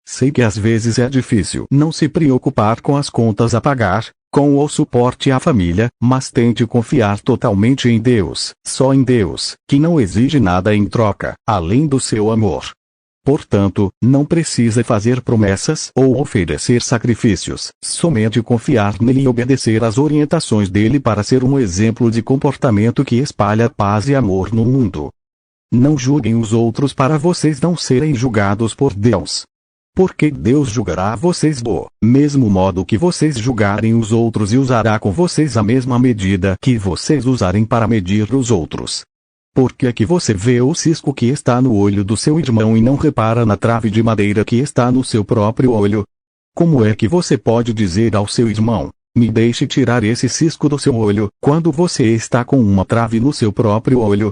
Sei que às vezes é difícil não se preocupar com as contas a pagar, com o suporte à família, mas tente confiar totalmente em Deus, só em Deus, que não exige nada em troca, além do seu amor. Portanto, não precisa fazer promessas ou oferecer sacrifícios, somente confiar nele e obedecer às orientações dele para ser um exemplo de comportamento que espalha paz e amor no mundo. Não julguem os outros para vocês não serem julgados por Deus. Porque Deus julgará vocês do mesmo modo que vocês julgarem os outros e usará com vocês a mesma medida que vocês usarem para medir os outros. Por que é que você vê o cisco que está no olho do seu irmão e não repara na trave de madeira que está no seu próprio olho? Como é que você pode dizer ao seu irmão: me deixe tirar esse cisco do seu olho, quando você está com uma trave no seu próprio olho?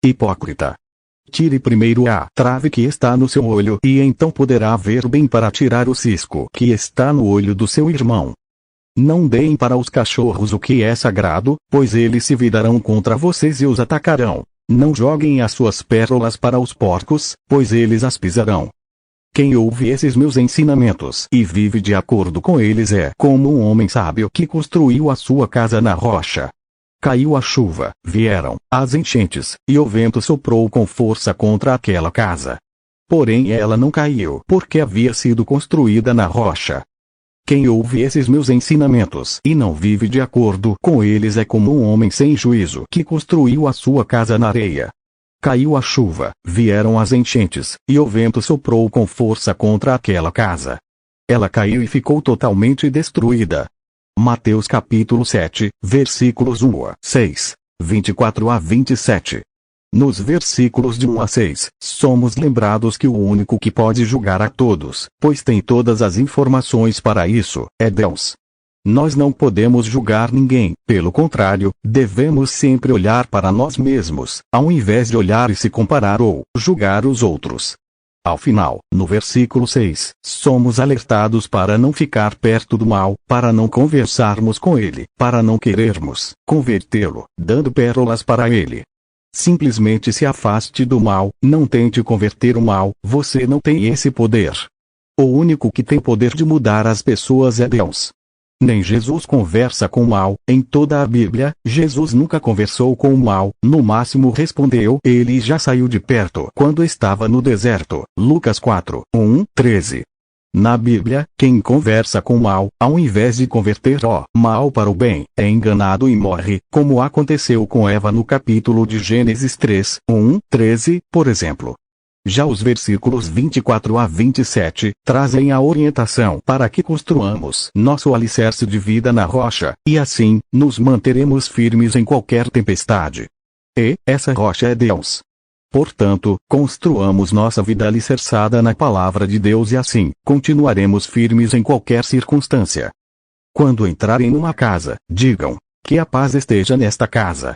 Hipócrita! Tire primeiro a trave que está no seu olho e então poderá ver bem para tirar o cisco que está no olho do seu irmão. Não deem para os cachorros o que é sagrado, pois eles se virarão contra vocês e os atacarão. Não joguem as suas pérolas para os porcos, pois eles as pisarão. Quem ouve esses meus ensinamentos e vive de acordo com eles é como um homem sábio que construiu a sua casa na rocha. Caiu a chuva, vieram as enchentes, e o vento soprou com força contra aquela casa. Porém ela não caiu, porque havia sido construída na rocha. Quem ouve esses meus ensinamentos e não vive de acordo com eles é como um homem sem juízo que construiu a sua casa na areia. Caiu a chuva, vieram as enchentes, e o vento soprou com força contra aquela casa. Ela caiu e ficou totalmente destruída. Mateus capítulo 7, versículos 1 a 6, 24 a 27. Nos versículos de 1 a 6, somos lembrados que o único que pode julgar a todos, pois tem todas as informações para isso, é Deus. Nós não podemos julgar ninguém, pelo contrário, devemos sempre olhar para nós mesmos, ao invés de olhar e se comparar ou julgar os outros. Ao final, no versículo 6, somos alertados para não ficar perto do mal, para não conversarmos com ele, para não querermos convertê-lo, dando pérolas para ele. Simplesmente se afaste do mal, não tente converter o mal, você não tem esse poder. O único que tem poder de mudar as pessoas é Deus. Nem Jesus conversa com o mal, em toda a Bíblia, Jesus nunca conversou com o mal, no máximo respondeu, ele já saiu de perto quando estava no deserto, Lucas 4, 1, 13. Na Bíblia, quem conversa com o mal, ao invés de converter o mal para o bem, é enganado e morre, como aconteceu com Eva no capítulo de Gênesis 3, 1, 13, por exemplo. Já os versículos 24 a 27 trazem a orientação para que construamos nosso alicerce de vida na rocha, e assim, nos manteremos firmes em qualquer tempestade. E essa rocha é Deus. Portanto, construamos nossa vida alicerçada na palavra de Deus e assim, continuaremos firmes em qualquer circunstância. Quando entrarem numa casa, digam, que a paz esteja nesta casa.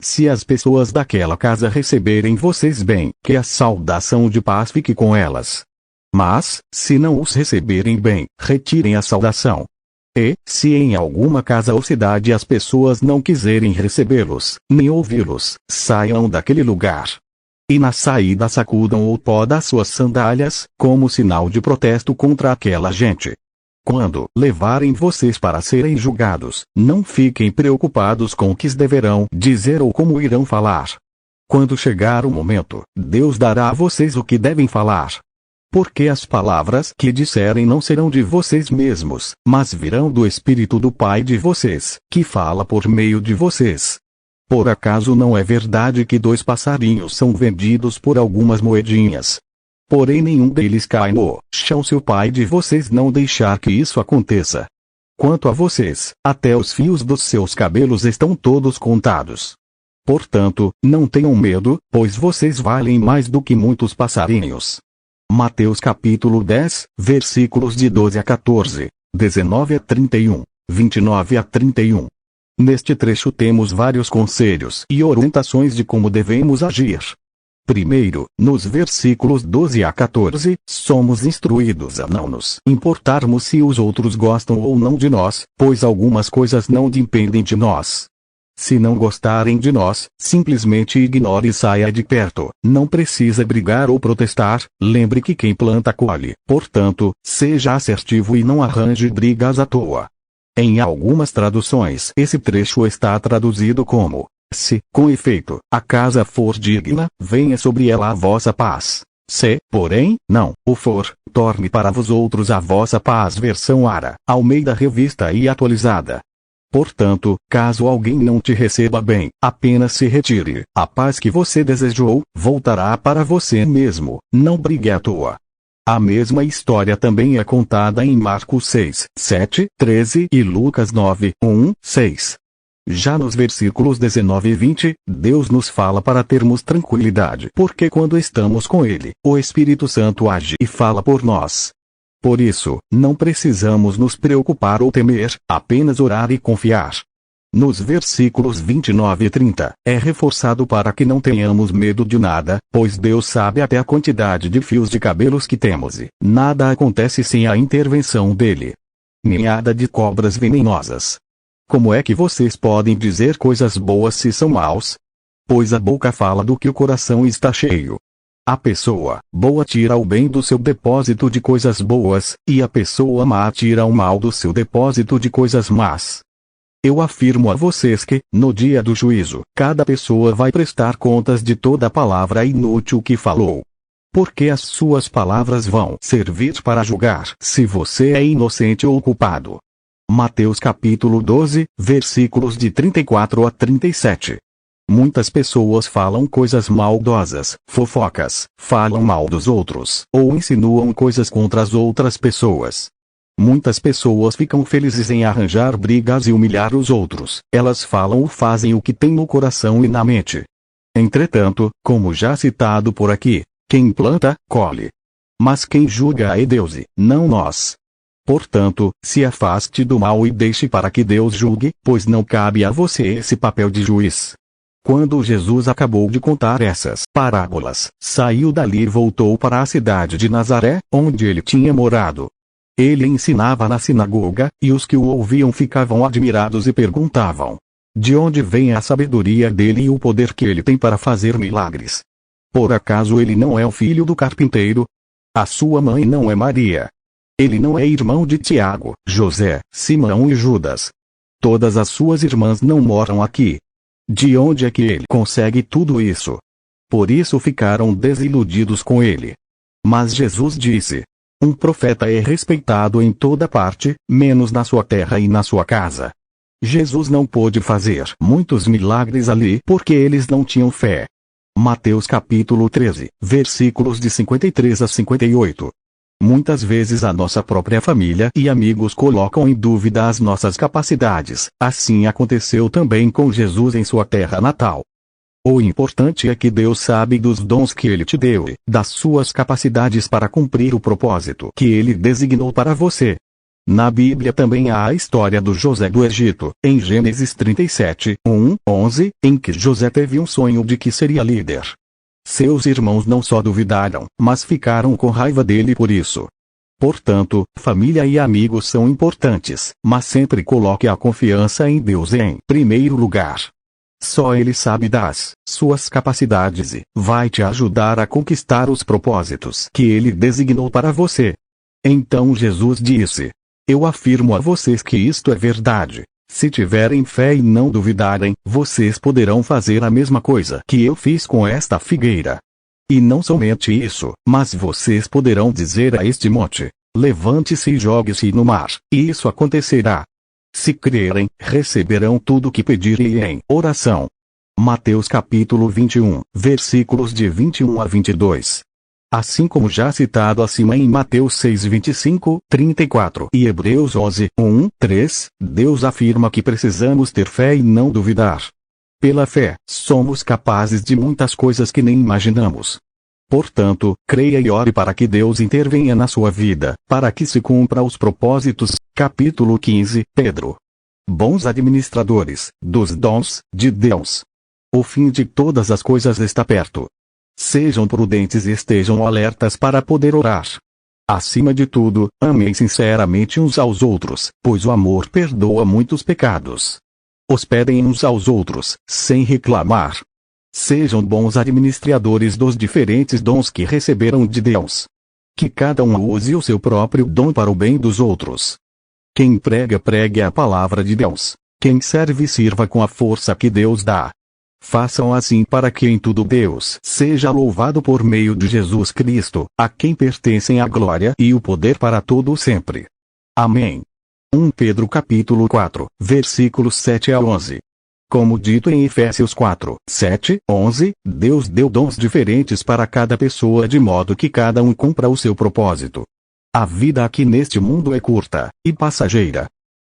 Se as pessoas daquela casa receberem vocês bem, que a saudação de paz fique com elas. Mas, se não os receberem bem, retirem a saudação. E, se em alguma casa ou cidade as pessoas não quiserem recebê-los, nem ouvi-los, saiam daquele lugar. E na saída sacudam o pó das suas sandálias, como sinal de protesto contra aquela gente. Quando levarem vocês para serem julgados, não fiquem preocupados com o que deverão dizer ou como irão falar. Quando chegar o momento, Deus dará a vocês o que devem falar. Porque as palavras que disserem não serão de vocês mesmos, mas virão do Espírito do Pai de vocês, que fala por meio de vocês. Por acaso não é verdade que 2 passarinhos são vendidos por algumas moedinhas? Porém nenhum deles cai no chão se o Pai de vocês não deixar que isso aconteça. Quanto a vocês, até os fios dos seus cabelos estão todos contados. Portanto, não tenham medo, pois vocês valem mais do que muitos passarinhos. Mateus capítulo 10, versículos de 12 a 14, 19 a 31, 29 a 31. Neste trecho temos vários conselhos e orientações de como devemos agir. Primeiro, nos versículos 12 a 14, somos instruídos a não nos importarmos se os outros gostam ou não de nós, pois algumas coisas não dependem de nós. Se não gostarem de nós, simplesmente ignore e saia de perto. Não precisa brigar ou protestar, lembre que quem planta colhe. Portanto, seja assertivo e não arranje brigas à toa. Em algumas traduções esse trecho está traduzido como: se, com efeito, a casa for digna, venha sobre ela a vossa paz. Se, porém, não o for, torne para vós outros a vossa paz. Versão Ara, Almeida Revista e Atualizada. Portanto, caso alguém não te receba bem, apenas se retire. A paz que você desejou, voltará para você mesmo. Não brigue à toa. A mesma história também é contada em Marcos 6, 7, 13 e Lucas 9, 1, 6. Já nos versículos 19 e 20, Deus nos fala para termos tranquilidade, porque quando estamos com Ele, o Espírito Santo age e fala por nós. Por isso, não precisamos nos preocupar ou temer, apenas orar e confiar. Nos versículos 29 e 30, é reforçado para que não tenhamos medo de nada, pois Deus sabe até a quantidade de fios de cabelos que temos e nada acontece sem a intervenção dele. Ninhada de cobras venenosas. Como é que vocês podem dizer coisas boas se são maus? Pois a boca fala do que o coração está cheio. A pessoa boa tira o bem do seu depósito de coisas boas, e a pessoa má tira o mal do seu depósito de coisas más. Eu afirmo a vocês que, no dia do juízo, cada pessoa vai prestar contas de toda a palavra inútil que falou. Porque as suas palavras vão servir para julgar se você é inocente ou culpado. Mateus capítulo 12, versículos de 34 a 37. Muitas pessoas falam coisas maldosas, fofocas, falam mal dos outros, ou insinuam coisas contra as outras pessoas. Muitas pessoas ficam felizes em arranjar brigas e humilhar os outros. Elas falam ou fazem o que têm no coração e na mente. Entretanto, como já citado por aqui, quem planta, colhe. Mas quem julga é Deus e não nós. Portanto, se afaste do mal e deixe para que Deus julgue, pois não cabe a você esse papel de juiz. Quando Jesus acabou de contar essas parábolas, saiu dali e voltou para a cidade de Nazaré, onde ele tinha morado. Ele ensinava na sinagoga, e os que o ouviam ficavam admirados e perguntavam: de onde vem a sabedoria dele e o poder que ele tem para fazer milagres? Por acaso ele não é o filho do carpinteiro? A sua mãe não é Maria? Ele não é irmão de Tiago, José, Simão e Judas? Todas as suas irmãs não moram aqui. De onde é que ele consegue tudo isso? Por isso ficaram desiludidos com ele. Mas Jesus disse: um profeta é respeitado em toda parte, menos na sua terra e na sua casa. Jesus não pôde fazer muitos milagres ali porque eles não tinham fé. Mateus capítulo 13, versículos de 53 a 58. Muitas vezes a nossa própria família e amigos colocam em dúvida as nossas capacidades. Assim aconteceu também com Jesus em sua terra natal. O importante é que Deus sabe dos dons que Ele te deu e das suas capacidades para cumprir o propósito que Ele designou para você. Na Bíblia também há a história do José do Egito, em Gênesis 37, 11, em que José teve um sonho de que seria líder. Seus irmãos não só duvidaram, mas ficaram com raiva dele por isso. Portanto, família e amigos são importantes, mas sempre coloque a confiança em Deus em primeiro lugar. Só Ele sabe das suas capacidades e vai te ajudar a conquistar os propósitos que Ele designou para você. Então Jesus disse: eu afirmo a vocês que isto é verdade. Se tiverem fé e não duvidarem, vocês poderão fazer a mesma coisa que eu fiz com esta figueira. E não somente isso, mas vocês poderão dizer a este monte: levante-se e jogue-se no mar, e isso acontecerá. Se crerem, receberão tudo o que pedirem em oração. Mateus capítulo 21, versículos de 21 a 22. Assim como já citado acima em Mateus 6, 25, 34 e Hebreus 11, 3, Deus afirma que precisamos ter fé e não duvidar. Pela fé, somos capazes de muitas coisas que nem imaginamos. Portanto, creia e ore para que Deus intervenha na sua vida, para que se cumpra os propósitos. Capítulo 15, Pedro. Bons administradores dos dons de Deus. O fim de todas as coisas está perto. Sejam prudentes e estejam alertas para poder orar. Acima de tudo, amem sinceramente uns aos outros, pois o amor perdoa muitos pecados. Hospedem uns aos outros, sem reclamar. Sejam bons administradores dos diferentes dons que receberam de Deus. Que cada um use o seu próprio dom para o bem dos outros. Quem prega, pregue a palavra de Deus. Quem serve, sirva com a força que Deus dá. Façam assim para que em tudo Deus seja louvado por meio de Jesus Cristo, a quem pertencem a glória e o poder para todo o sempre. Amém. 1 Pedro capítulo 4, versículos 7 a 11. Como dito em Efésios 4, 7, 11, Deus deu dons diferentes para cada pessoa de modo que cada um cumpra o seu propósito. A vida aqui neste mundo é curta e passageira.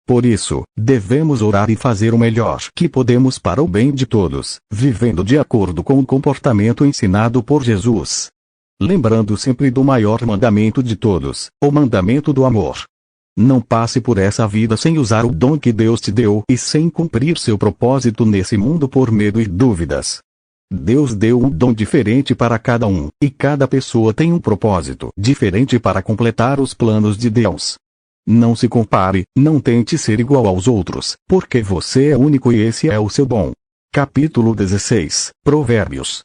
Por isso, devemos orar e fazer o melhor que podemos para o bem de todos, vivendo de acordo com o comportamento ensinado por Jesus. Lembrando sempre do maior mandamento de todos, o mandamento do amor. Não passe por essa vida sem usar o dom que Deus te deu e sem cumprir seu propósito nesse mundo por medo e dúvidas. Deus deu um dom diferente para cada um, e cada pessoa tem um propósito diferente para completar os planos de Deus. Não se compare, não tente ser igual aos outros, porque você é único e esse é o seu dom. Capítulo 16, Provérbios.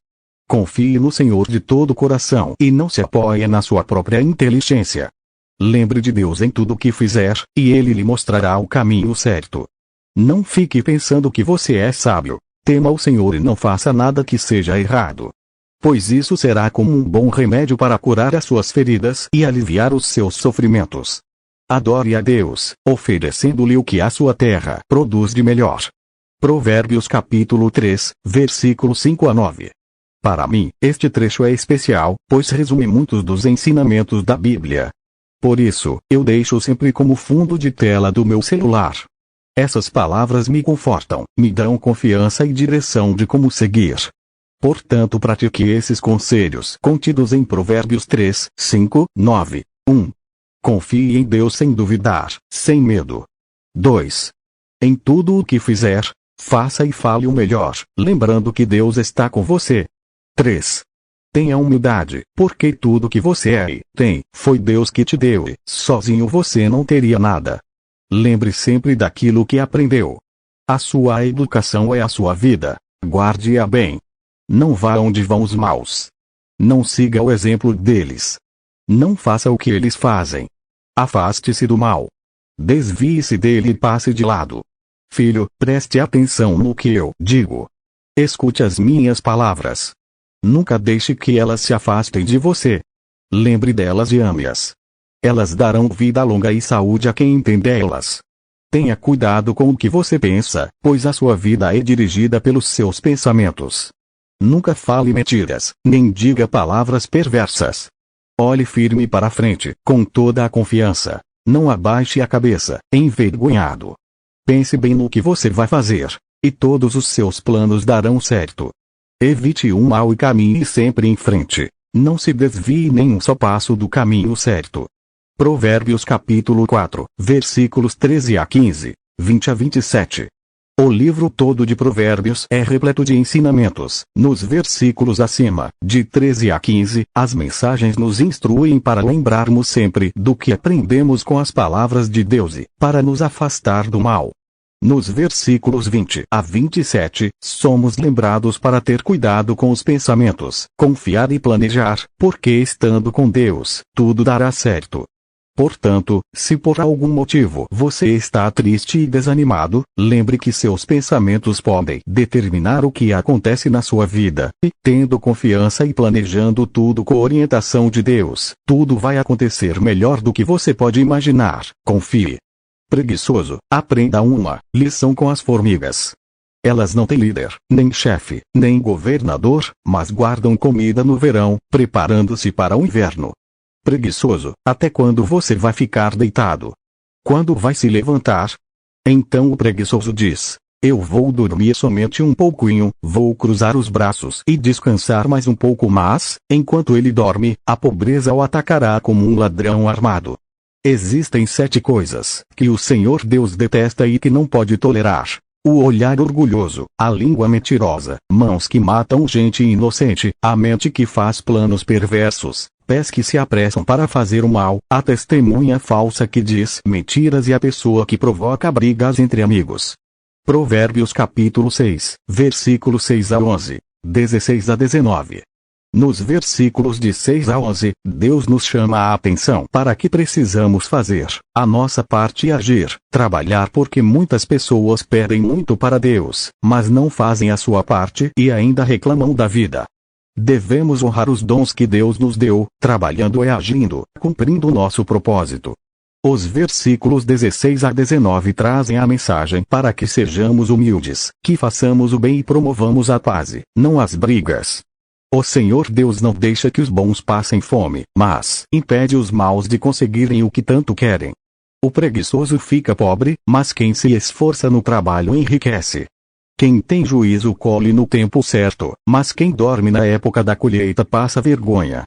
Confie no Senhor de todo o coração e não se apoie na sua própria inteligência. Lembre de Deus em tudo o que fizer, e Ele lhe mostrará o caminho certo. Não fique pensando que você é sábio. Tema o Senhor e não faça nada que seja errado. Pois isso será como um bom remédio para curar as suas feridas e aliviar os seus sofrimentos. Adore a Deus, oferecendo-lhe o que a sua terra produz de melhor. Provérbios capítulo 3, versículos 5 a 9. Para mim, este trecho é especial, pois resume muitos dos ensinamentos da Bíblia. Por isso, eu deixo sempre como fundo de tela do meu celular. Essas palavras me confortam, me dão confiança e direção de como seguir. Portanto, pratique esses conselhos contidos em Provérbios 3, 5, 9. 1. Confie em Deus sem duvidar, sem medo. 2. Em tudo o que fizer, faça e fale o melhor, lembrando que Deus está com você. 3. Tenha humildade, porque tudo que você é e tem, foi Deus que te deu e, sozinho você não teria nada. Lembre sempre daquilo que aprendeu. A sua educação é a sua vida, guarde-a bem. Não vá onde vão os maus. Não siga o exemplo deles. Não faça o que eles fazem. Afaste-se do mal. Desvie-se dele e passe de lado. Filho, preste atenção no que eu digo. Escute as minhas palavras. Nunca deixe que elas se afastem de você. Lembre delas e ame-as. Elas darão vida longa e saúde a quem entendê-las. Tenha cuidado com o que você pensa, pois a sua vida é dirigida pelos seus pensamentos. Nunca fale mentiras, nem diga palavras perversas. Olhe firme para a frente, com toda a confiança. Não abaixe a cabeça, envergonhado. Pense bem no que você vai fazer, e todos os seus planos darão certo. Evite o mal e caminhe sempre em frente. Não se desvie nem um só passo do caminho certo. Provérbios capítulo 4, versículos 13 a 15, 20 a 27. O livro todo de Provérbios é repleto de ensinamentos. Nos versículos acima, de 13 a 15, as mensagens nos instruem para lembrarmos sempre do que aprendemos com as palavras de Deus e para nos afastar do mal. Nos versículos 20 a 27, somos lembrados para ter cuidado com os pensamentos, confiar e planejar, porque estando com Deus, tudo dará certo. Portanto, se por algum motivo você está triste e desanimado, lembre que seus pensamentos podem determinar o que acontece na sua vida, e, tendo confiança e planejando tudo com orientação de Deus, tudo vai acontecer melhor do que você pode imaginar. Confie. Preguiçoso, aprenda uma lição com as formigas. Elas não têm líder, nem chefe, nem governador, mas guardam comida no verão, preparando-se para o inverno. Preguiçoso, até quando você vai ficar deitado? Quando vai se levantar? Então o preguiçoso diz: eu vou dormir somente um pouquinho, vou cruzar os braços e descansar mais um pouco, mas, enquanto ele dorme, a pobreza o atacará como um ladrão armado. Existem 7 coisas que o Senhor Deus detesta e que não pode tolerar: o olhar orgulhoso, a língua mentirosa, mãos que matam gente inocente, a mente que faz planos perversos, pés que se apressam para fazer o mal, a testemunha falsa que diz mentiras e a pessoa que provoca brigas entre amigos. Provérbios capítulo 6, versículos 6 a 11, 16 a 19. Nos versículos de 6 a 11, Deus nos chama a atenção para que precisamos fazer a nossa parte e agir, trabalhar, porque muitas pessoas pedem muito para Deus, mas não fazem a sua parte e ainda reclamam da vida. Devemos honrar os dons que Deus nos deu, trabalhando e agindo, cumprindo nosso propósito. Os versículos 16 a 19 trazem a mensagem para que sejamos humildes, que façamos o bem e promovamos a paz, não as brigas. O Senhor Deus não deixa que os bons passem fome, mas impede os maus de conseguirem o que tanto querem. O preguiçoso fica pobre, mas quem se esforça no trabalho enriquece. Quem tem juízo colhe no tempo certo, mas quem dorme na época da colheita passa vergonha.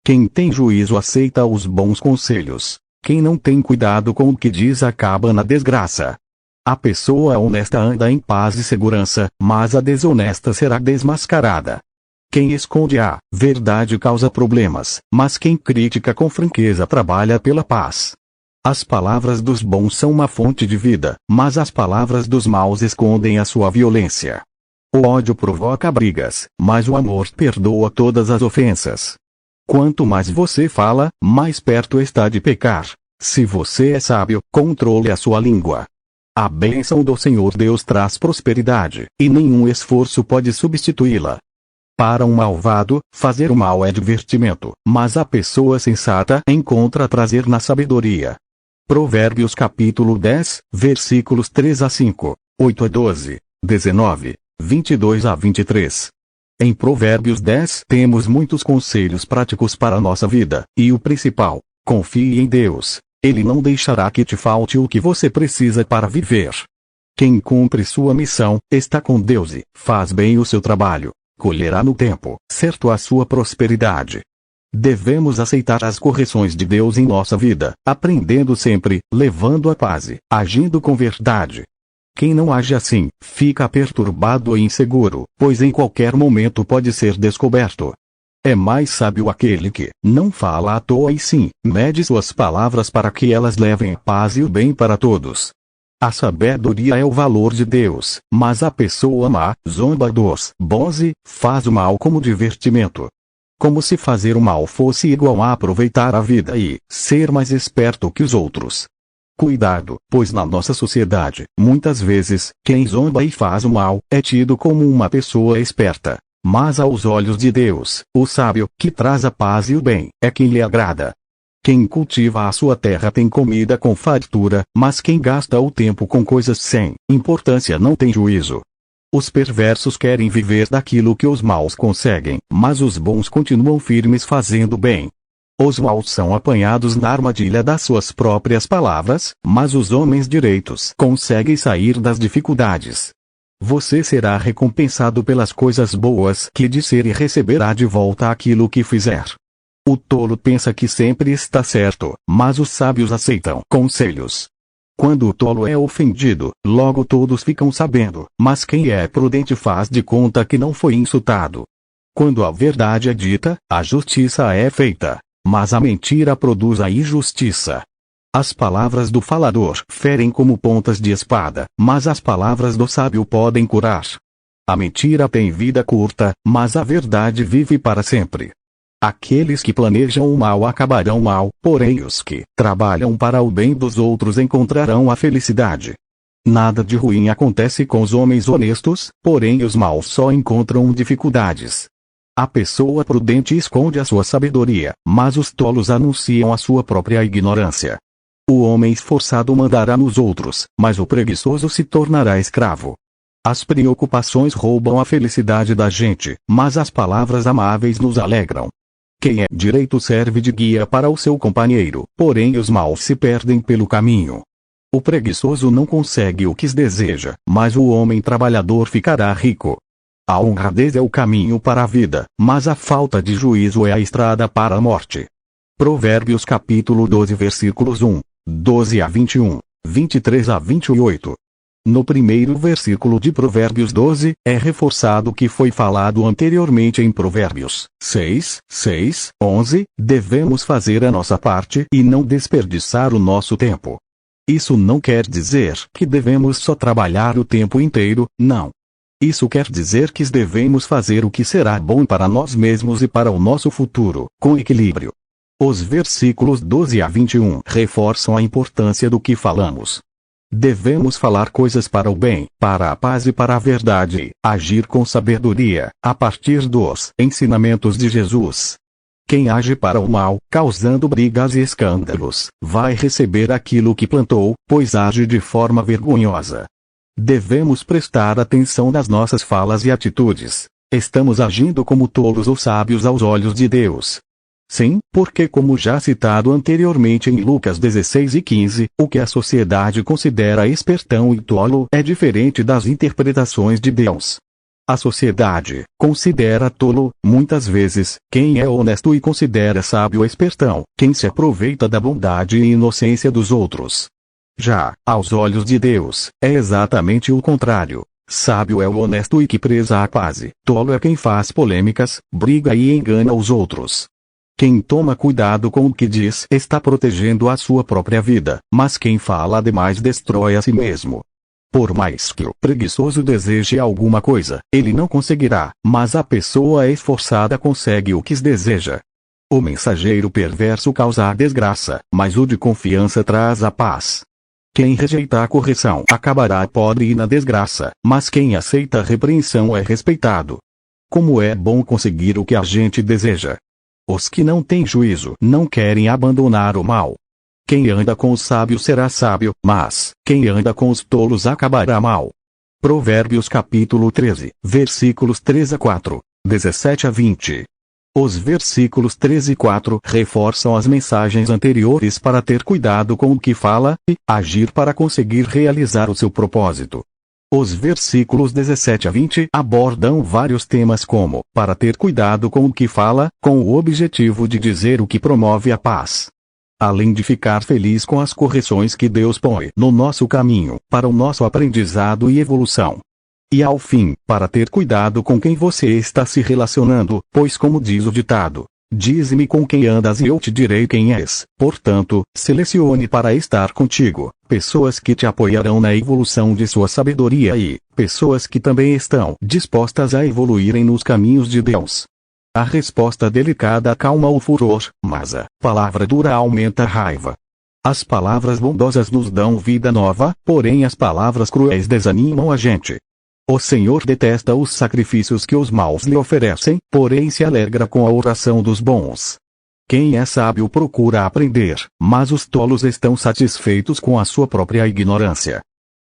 Quem tem juízo aceita os bons conselhos. Quem não tem cuidado com o que diz acaba na desgraça. A pessoa honesta anda em paz e segurança, mas a desonesta será desmascarada. Quem esconde a verdade causa problemas, mas quem critica com franqueza trabalha pela paz. As palavras dos bons são uma fonte de vida, mas as palavras dos maus escondem a sua violência. O ódio provoca brigas, mas o amor perdoa todas as ofensas. Quanto mais você fala, mais perto está de pecar. Se você é sábio, controle a sua língua. A bênção do Senhor Deus traz prosperidade, e nenhum esforço pode substituí-la. Para um malvado, fazer o mal é divertimento, mas a pessoa sensata encontra prazer na sabedoria. Provérbios capítulo 10, versículos 3 a 5, 8 a 12, 19, 22 a 23. Em Provérbios 10 temos muitos conselhos práticos para a nossa vida, e o principal: confie em Deus. Ele não deixará que te falte o que você precisa para viver. Quem cumpre sua missão, está com Deus e faz bem o seu trabalho, colherá no tempo certo a sua prosperidade. Devemos aceitar as correções de Deus em nossa vida, aprendendo sempre, levando a paz, agindo com verdade. Quem não age assim, fica perturbado e inseguro, pois em qualquer momento pode ser descoberto. É mais sábio aquele que não fala à toa e sim, mede suas palavras para que elas levem a paz e o bem para todos. A sabedoria é o valor de Deus, mas a pessoa má zomba dos bons e faz o mal como divertimento. Como se fazer o mal fosse igual a aproveitar a vida e ser mais esperto que os outros. Cuidado, pois na nossa sociedade, muitas vezes, quem zomba e faz o mal é tido como uma pessoa esperta. Mas aos olhos de Deus, o sábio, que traz a paz e o bem, é quem lhe agrada. Quem cultiva a sua terra tem comida com fartura, mas quem gasta o tempo com coisas sem importância não tem juízo. Os perversos querem viver daquilo que os maus conseguem, mas os bons continuam firmes fazendo bem. Os maus são apanhados na armadilha das suas próprias palavras, mas os homens direitos conseguem sair das dificuldades. Você será recompensado pelas coisas boas que disser e receberá de volta aquilo que fizer. O tolo pensa que sempre está certo, mas os sábios aceitam conselhos. Quando o tolo é ofendido, logo todos ficam sabendo, mas quem é prudente faz de conta que não foi insultado. Quando a verdade é dita, a justiça é feita, mas a mentira produz a injustiça. As palavras do falador ferem como pontas de espada, mas as palavras do sábio podem curar. A mentira tem vida curta, mas a verdade vive para sempre. Aqueles que planejam o mal acabarão mal, porém os que trabalham para o bem dos outros encontrarão a felicidade. Nada de ruim acontece com os homens honestos, porém os maus só encontram dificuldades. A pessoa prudente esconde a sua sabedoria, mas os tolos anunciam a sua própria ignorância. O homem esforçado mandará nos outros, mas o preguiçoso se tornará escravo. As preocupações roubam a felicidade da gente, mas as palavras amáveis nos alegram. Quem é direito serve de guia para o seu companheiro, porém os maus se perdem pelo caminho. O preguiçoso não consegue o que deseja, mas o homem trabalhador ficará rico. A honradez é o caminho para a vida, mas a falta de juízo é a estrada para a morte. Provérbios capítulo 12 versículos 1, 12 a 21, 23 a 28. No primeiro versículo de Provérbios 12, é reforçado o que foi falado anteriormente em Provérbios 6, 6, 11, devemos fazer a nossa parte e não desperdiçar o nosso tempo. Isso não quer dizer que devemos só trabalhar o tempo inteiro, não. Isso quer dizer que devemos fazer o que será bom para nós mesmos e para o nosso futuro, com equilíbrio. Os versículos 12 a 21 reforçam a importância do que falamos. Devemos falar coisas para o bem, para a paz e para a verdade, agir com sabedoria, a partir dos ensinamentos de Jesus. Quem age para o mal, causando brigas e escândalos, vai receber aquilo que plantou, pois age de forma vergonhosa. Devemos prestar atenção nas nossas falas e atitudes. Estamos agindo como tolos ou sábios aos olhos de Deus? Sim, porque como já citado anteriormente em Lucas 16 e 15, o que a sociedade considera espertão e tolo é diferente das interpretações de Deus. A sociedade considera tolo, muitas vezes, quem é honesto e considera sábio espertão, quem se aproveita da bondade e inocência dos outros. Já, aos olhos de Deus, é exatamente o contrário. Sábio é o honesto e que preza a paz, tolo é quem faz polêmicas, briga e engana os outros. Quem toma cuidado com o que diz está protegendo a sua própria vida, mas quem fala demais destrói a si mesmo. Por mais que o preguiçoso deseje alguma coisa, ele não conseguirá, mas a pessoa esforçada consegue o que deseja. O mensageiro perverso causa a desgraça, mas o de confiança traz a paz. Quem rejeita a correção acabará pobre e na desgraça, mas quem aceita a repreensão é respeitado. Como é bom conseguir o que a gente deseja. Os que não têm juízo não querem abandonar o mal. Quem anda com os sábios será sábio, mas quem anda com os tolos acabará mal. Provérbios capítulo 13, versículos 3 a 4, 17 a 20. Os versículos 13 e 4 reforçam as mensagens anteriores para ter cuidado com o que fala, e agir para conseguir realizar o seu propósito. Os versículos 17 a 20 abordam vários temas como, para ter cuidado com o que fala, com o objetivo de dizer o que promove a paz. Além de ficar feliz com as correções que Deus põe no nosso caminho, para o nosso aprendizado e evolução. E ao fim, para ter cuidado com quem você está se relacionando, pois como diz o ditado, dize-me com quem andas e eu te direi quem és. Portanto, selecione para estar contigo pessoas que te apoiarão na evolução de sua sabedoria e pessoas que também estão dispostas a evoluírem nos caminhos de Deus. A resposta delicada acalma o furor, mas a palavra dura aumenta a raiva. As palavras bondosas nos dão vida nova, porém as palavras cruéis desanimam a gente. O Senhor detesta os sacrifícios que os maus lhe oferecem, porém se alegra com a oração dos bons. Quem é sábio procura aprender, mas os tolos estão satisfeitos com a sua própria ignorância.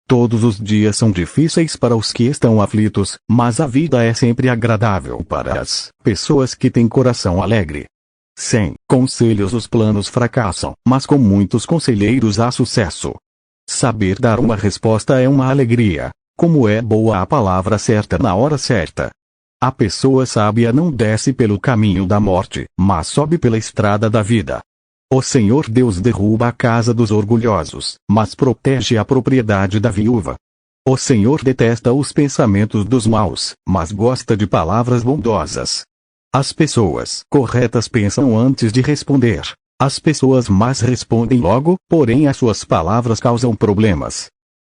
Todos os dias são difíceis para os que estão aflitos, mas a vida é sempre agradável para as pessoas que têm coração alegre. Sem conselhos os planos fracassam, mas com muitos conselheiros há sucesso. Saber dar uma resposta é uma alegria. Como é boa a palavra certa na hora certa. A pessoa sábia não desce pelo caminho da morte, mas sobe pela estrada da vida. O Senhor Deus derruba a casa dos orgulhosos, mas protege a propriedade da viúva. O Senhor detesta os pensamentos dos maus, mas gosta de palavras bondosas. As pessoas corretas pensam antes de responder. As pessoas más respondem logo, porém as suas palavras causam problemas.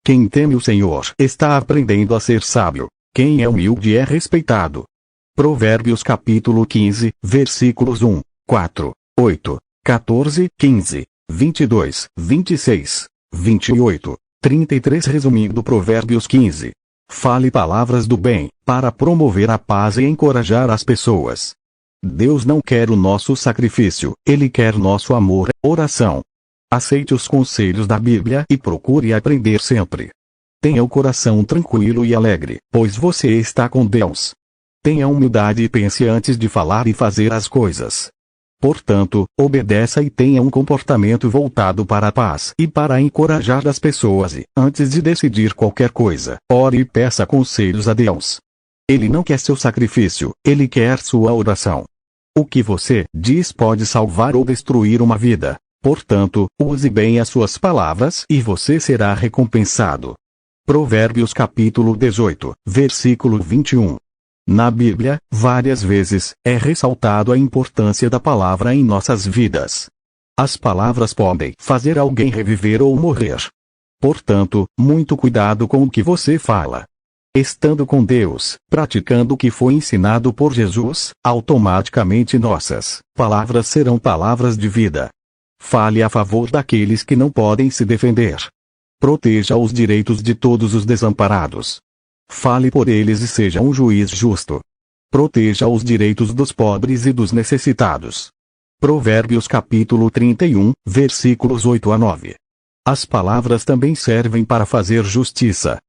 Quem teme o Senhor está aprendendo a ser sábio. Quem é humilde é respeitado. Provérbios capítulo 15, versículos 1, 4, 8, 14, 15, 22, 26, 28, 33. Resumindo Provérbios 15. Fale palavras do bem, para promover a paz e encorajar as pessoas. Deus não quer o nosso sacrifício, Ele quer nosso amor. Oração. Aceite os conselhos da Bíblia e procure aprender sempre. Tenha o coração tranquilo e alegre, pois você está com Deus. Tenha humildade e pense antes de falar e fazer as coisas. Portanto, obedeça e tenha um comportamento voltado para a paz e para encorajar as pessoas e, antes de decidir qualquer coisa, ore e peça conselhos a Deus. Ele não quer seu sacrifício, Ele quer sua oração. O que você diz pode salvar ou destruir uma vida. Portanto, use bem as suas palavras e você será recompensado. Provérbios capítulo 18, versículo 21. Na Bíblia, várias vezes, é ressaltado a importância da palavra em nossas vidas. As palavras podem fazer alguém reviver ou morrer. Portanto, muito cuidado com o que você fala. Estando com Deus, praticando o que foi ensinado por Jesus, automaticamente nossas palavras serão palavras de vida. Fale a favor daqueles que não podem se defender. Proteja os direitos de todos os desamparados. Fale por eles e seja um juiz justo. Proteja os direitos dos pobres e dos necessitados. Provérbios capítulo 31, versículos 8 a 9. As palavras também servem para fazer justiça.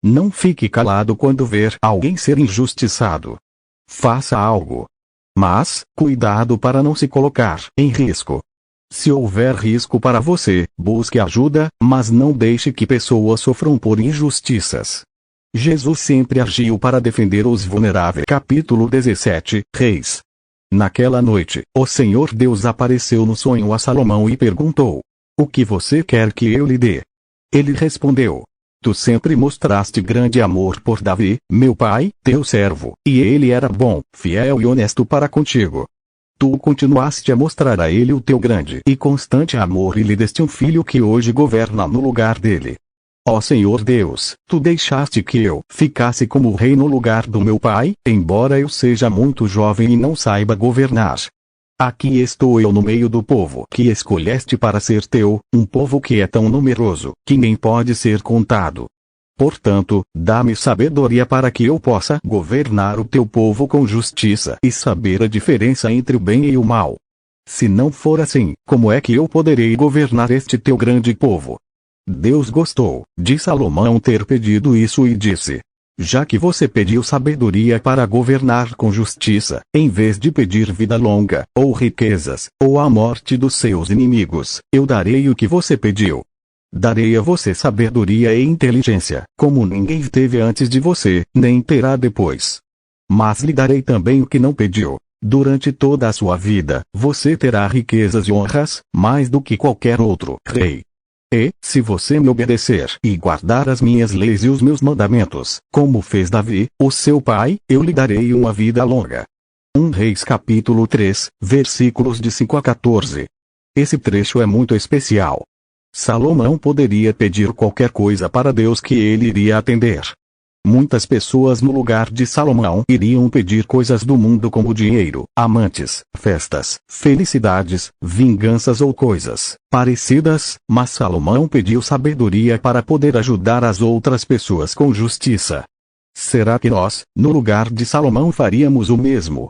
Não fique calado quando ver alguém ser injustiçado. Faça algo. Mas, cuidado para não se colocar em risco. Se houver risco para você, busque ajuda, mas não deixe que pessoas sofram por injustiças. Jesus sempre agiu para defender os vulneráveis. Capítulo 17, Reis. Naquela noite, o Senhor Deus apareceu no sonho a Salomão e perguntou: O que você quer que eu lhe dê? Ele respondeu: Tu sempre mostraste grande amor por Davi, meu pai, teu servo, e ele era bom, fiel e honesto para contigo. Tu continuaste a mostrar a ele o teu grande e constante amor e lhe deste um filho que hoje governa no lugar dele. Ó Senhor Deus, tu deixaste que eu ficasse como rei no lugar do meu pai, embora eu seja muito jovem e não saiba governar. Aqui estou eu no meio do povo que escolheste para ser teu, um povo que é tão numeroso, que nem pode ser contado. Portanto, dá-me sabedoria para que eu possa governar o teu povo com justiça e saber a diferença entre o bem e o mal. Se não for assim, como é que eu poderei governar este teu grande povo? Deus gostou de Salomão ter pedido isso e disse: Já que você pediu sabedoria para governar com justiça, em vez de pedir vida longa, ou riquezas, ou a morte dos seus inimigos, eu darei o que você pediu. Darei a você sabedoria e inteligência, como ninguém teve antes de você, nem terá depois. Mas lhe darei também o que não pediu. Durante toda a sua vida, você terá riquezas e honras, mais do que qualquer outro rei. E, se você me obedecer e guardar as minhas leis e os meus mandamentos, como fez Davi, o seu pai, eu lhe darei uma vida longa. 1 Reis capítulo 3, versículos de 5 a 14. Esse trecho é muito especial. Salomão poderia pedir qualquer coisa para Deus que ele iria atender. Muitas pessoas no lugar de Salomão iriam pedir coisas do mundo como dinheiro, amantes, festas, felicidades, vinganças ou coisas parecidas, mas Salomão pediu sabedoria para poder ajudar as outras pessoas com justiça. Será que nós, no lugar de Salomão, faríamos o mesmo?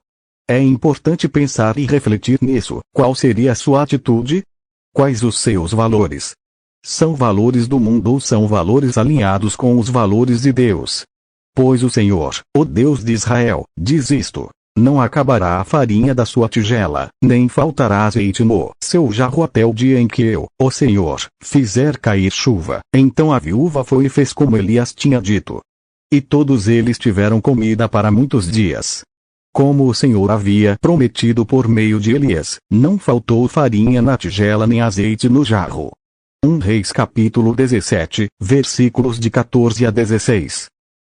É importante pensar e refletir nisso. Qual seria a sua atitude? Quais os seus valores? São valores do mundo ou são valores alinhados com os valores de Deus? Pois o Senhor, o Deus de Israel, diz isto: Não acabará a farinha da sua tigela, nem faltará azeite no seu jarro até o dia em que eu, o Senhor, fizer cair chuva. Então a viúva foi e fez como Elias tinha dito. E todos eles tiveram comida para muitos dias. Como o Senhor havia prometido por meio de Elias, não faltou farinha na tigela nem azeite no jarro. 1 Reis capítulo 17, versículos de 14 a 16.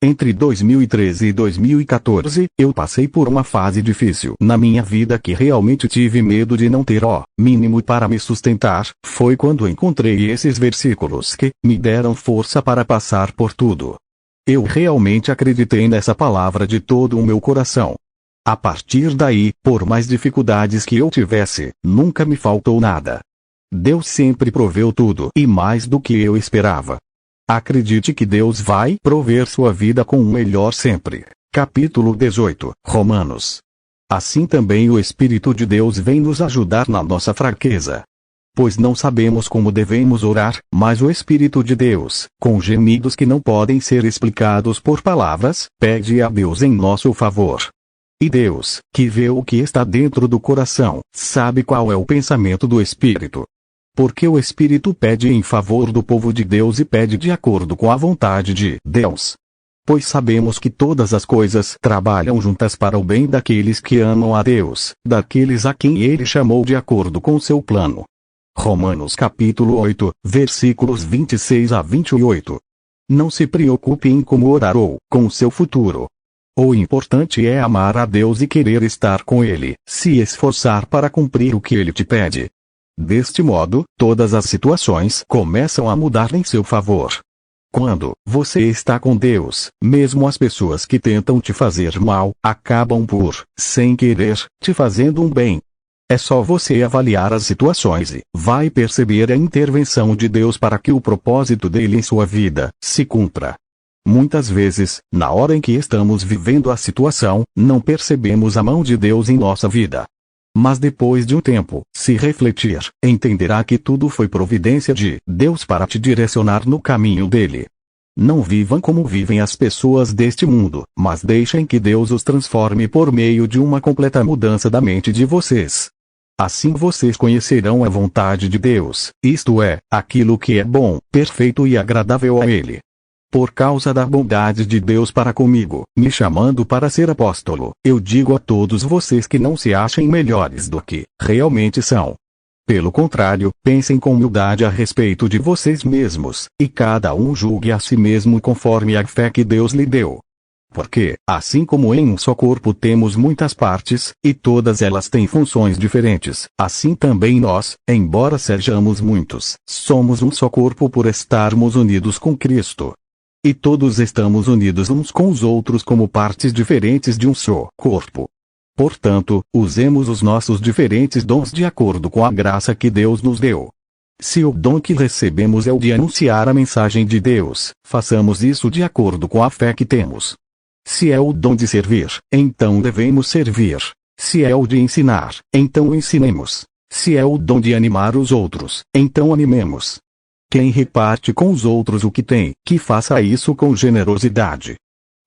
Entre 2013 e 2014, eu passei por uma fase difícil na minha vida que realmente tive medo de não ter o mínimo para me sustentar. Foi quando encontrei esses versículos que me deram força para passar por tudo. Eu realmente acreditei nessa palavra de todo o meu coração. A partir daí, por mais dificuldades que eu tivesse, nunca me faltou nada. Deus sempre proveu tudo e mais do que eu esperava. Acredite que Deus vai prover sua vida com o melhor sempre. Capítulo 18, Romanos. Assim também o Espírito de Deus vem nos ajudar na nossa fraqueza. Pois não sabemos como devemos orar, mas o Espírito de Deus, com gemidos que não podem ser explicados por palavras, pede a Deus em nosso favor. E Deus, que vê o que está dentro do coração, sabe qual é o pensamento do Espírito. Porque o Espírito pede em favor do povo de Deus e pede de acordo com a vontade de Deus. Pois sabemos que todas as coisas trabalham juntas para o bem daqueles que amam a Deus, daqueles a quem Ele chamou de acordo com seu plano. Romanos capítulo 8, versículos 26 a 28. Não se preocupe em como orar ou com o seu futuro. O importante é amar a Deus e querer estar com Ele, se esforçar para cumprir o que Ele te pede. Deste modo, todas as situações começam a mudar em seu favor. Quando você está com Deus, mesmo as pessoas que tentam te fazer mal, acabam por, sem querer, te fazendo um bem. É só você avaliar as situações e vai perceber a intervenção de Deus para que o propósito dele em sua vida se cumpra. Muitas vezes, na hora em que estamos vivendo a situação, não percebemos a mão de Deus em nossa vida. Mas depois de um tempo, se refletir, entenderá que tudo foi providência de Deus para te direcionar no caminho dele. Não vivam como vivem as pessoas deste mundo, mas deixem que Deus os transforme por meio de uma completa mudança da mente de vocês. Assim vocês conhecerão a vontade de Deus, isto é, aquilo que é bom, perfeito e agradável a Ele. Por causa da bondade de Deus para comigo, me chamando para ser apóstolo, eu digo a todos vocês que não se achem melhores do que realmente são. Pelo contrário, pensem com humildade a respeito de vocês mesmos, e cada um julgue a si mesmo conforme a fé que Deus lhe deu. Porque, assim como em um só corpo temos muitas partes, e todas elas têm funções diferentes, assim também nós, embora sejamos muitos, somos um só corpo por estarmos unidos com Cristo. E todos estamos unidos uns com os outros como partes diferentes de um só corpo. Portanto, usemos os nossos diferentes dons de acordo com a graça que Deus nos deu. Se o dom que recebemos é o de anunciar a mensagem de Deus, façamos isso de acordo com a fé que temos. Se é o dom de servir, então devemos servir. Se é o de ensinar, então ensinemos. Se é o dom de animar os outros, então animemos. Quem reparte com os outros o que tem, que faça isso com generosidade.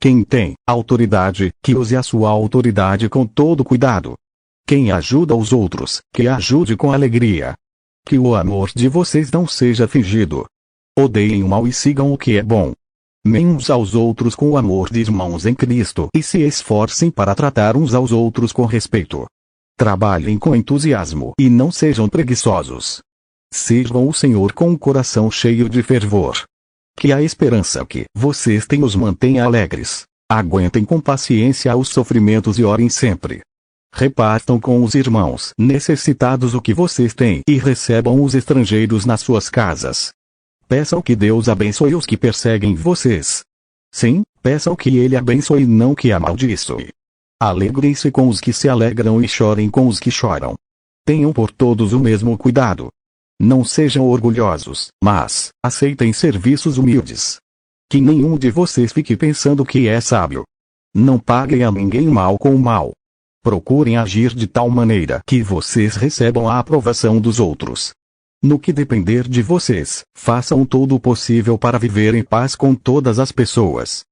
Quem tem autoridade, que use a sua autoridade com todo cuidado. Quem ajuda os outros, que ajude com alegria. Que o amor de vocês não seja fingido. Odeiem o mal e sigam o que é bom. Amem uns aos outros com o amor de irmãos em Cristo e se esforcem para tratar uns aos outros com respeito. Trabalhem com entusiasmo e não sejam preguiçosos. Sirvam o Senhor com um coração cheio de fervor. Que a esperança que vocês têm os mantenha alegres. Aguentem com paciência os sofrimentos e orem sempre. Repartam com os irmãos necessitados o que vocês têm e recebam os estrangeiros nas suas casas. Peçam que Deus abençoe os que perseguem vocês. Sim, peçam que Ele abençoe e não que amaldiçoe. Alegrem-se com os que se alegram e chorem com os que choram. Tenham por todos o mesmo cuidado. Não sejam orgulhosos, mas aceitem serviços humildes. Que nenhum de vocês fique pensando que é sábio. Não paguem a ninguém mal com o mal. Procurem agir de tal maneira que vocês recebam a aprovação dos outros. No que depender de vocês, façam todo o possível para viver em paz com todas as pessoas.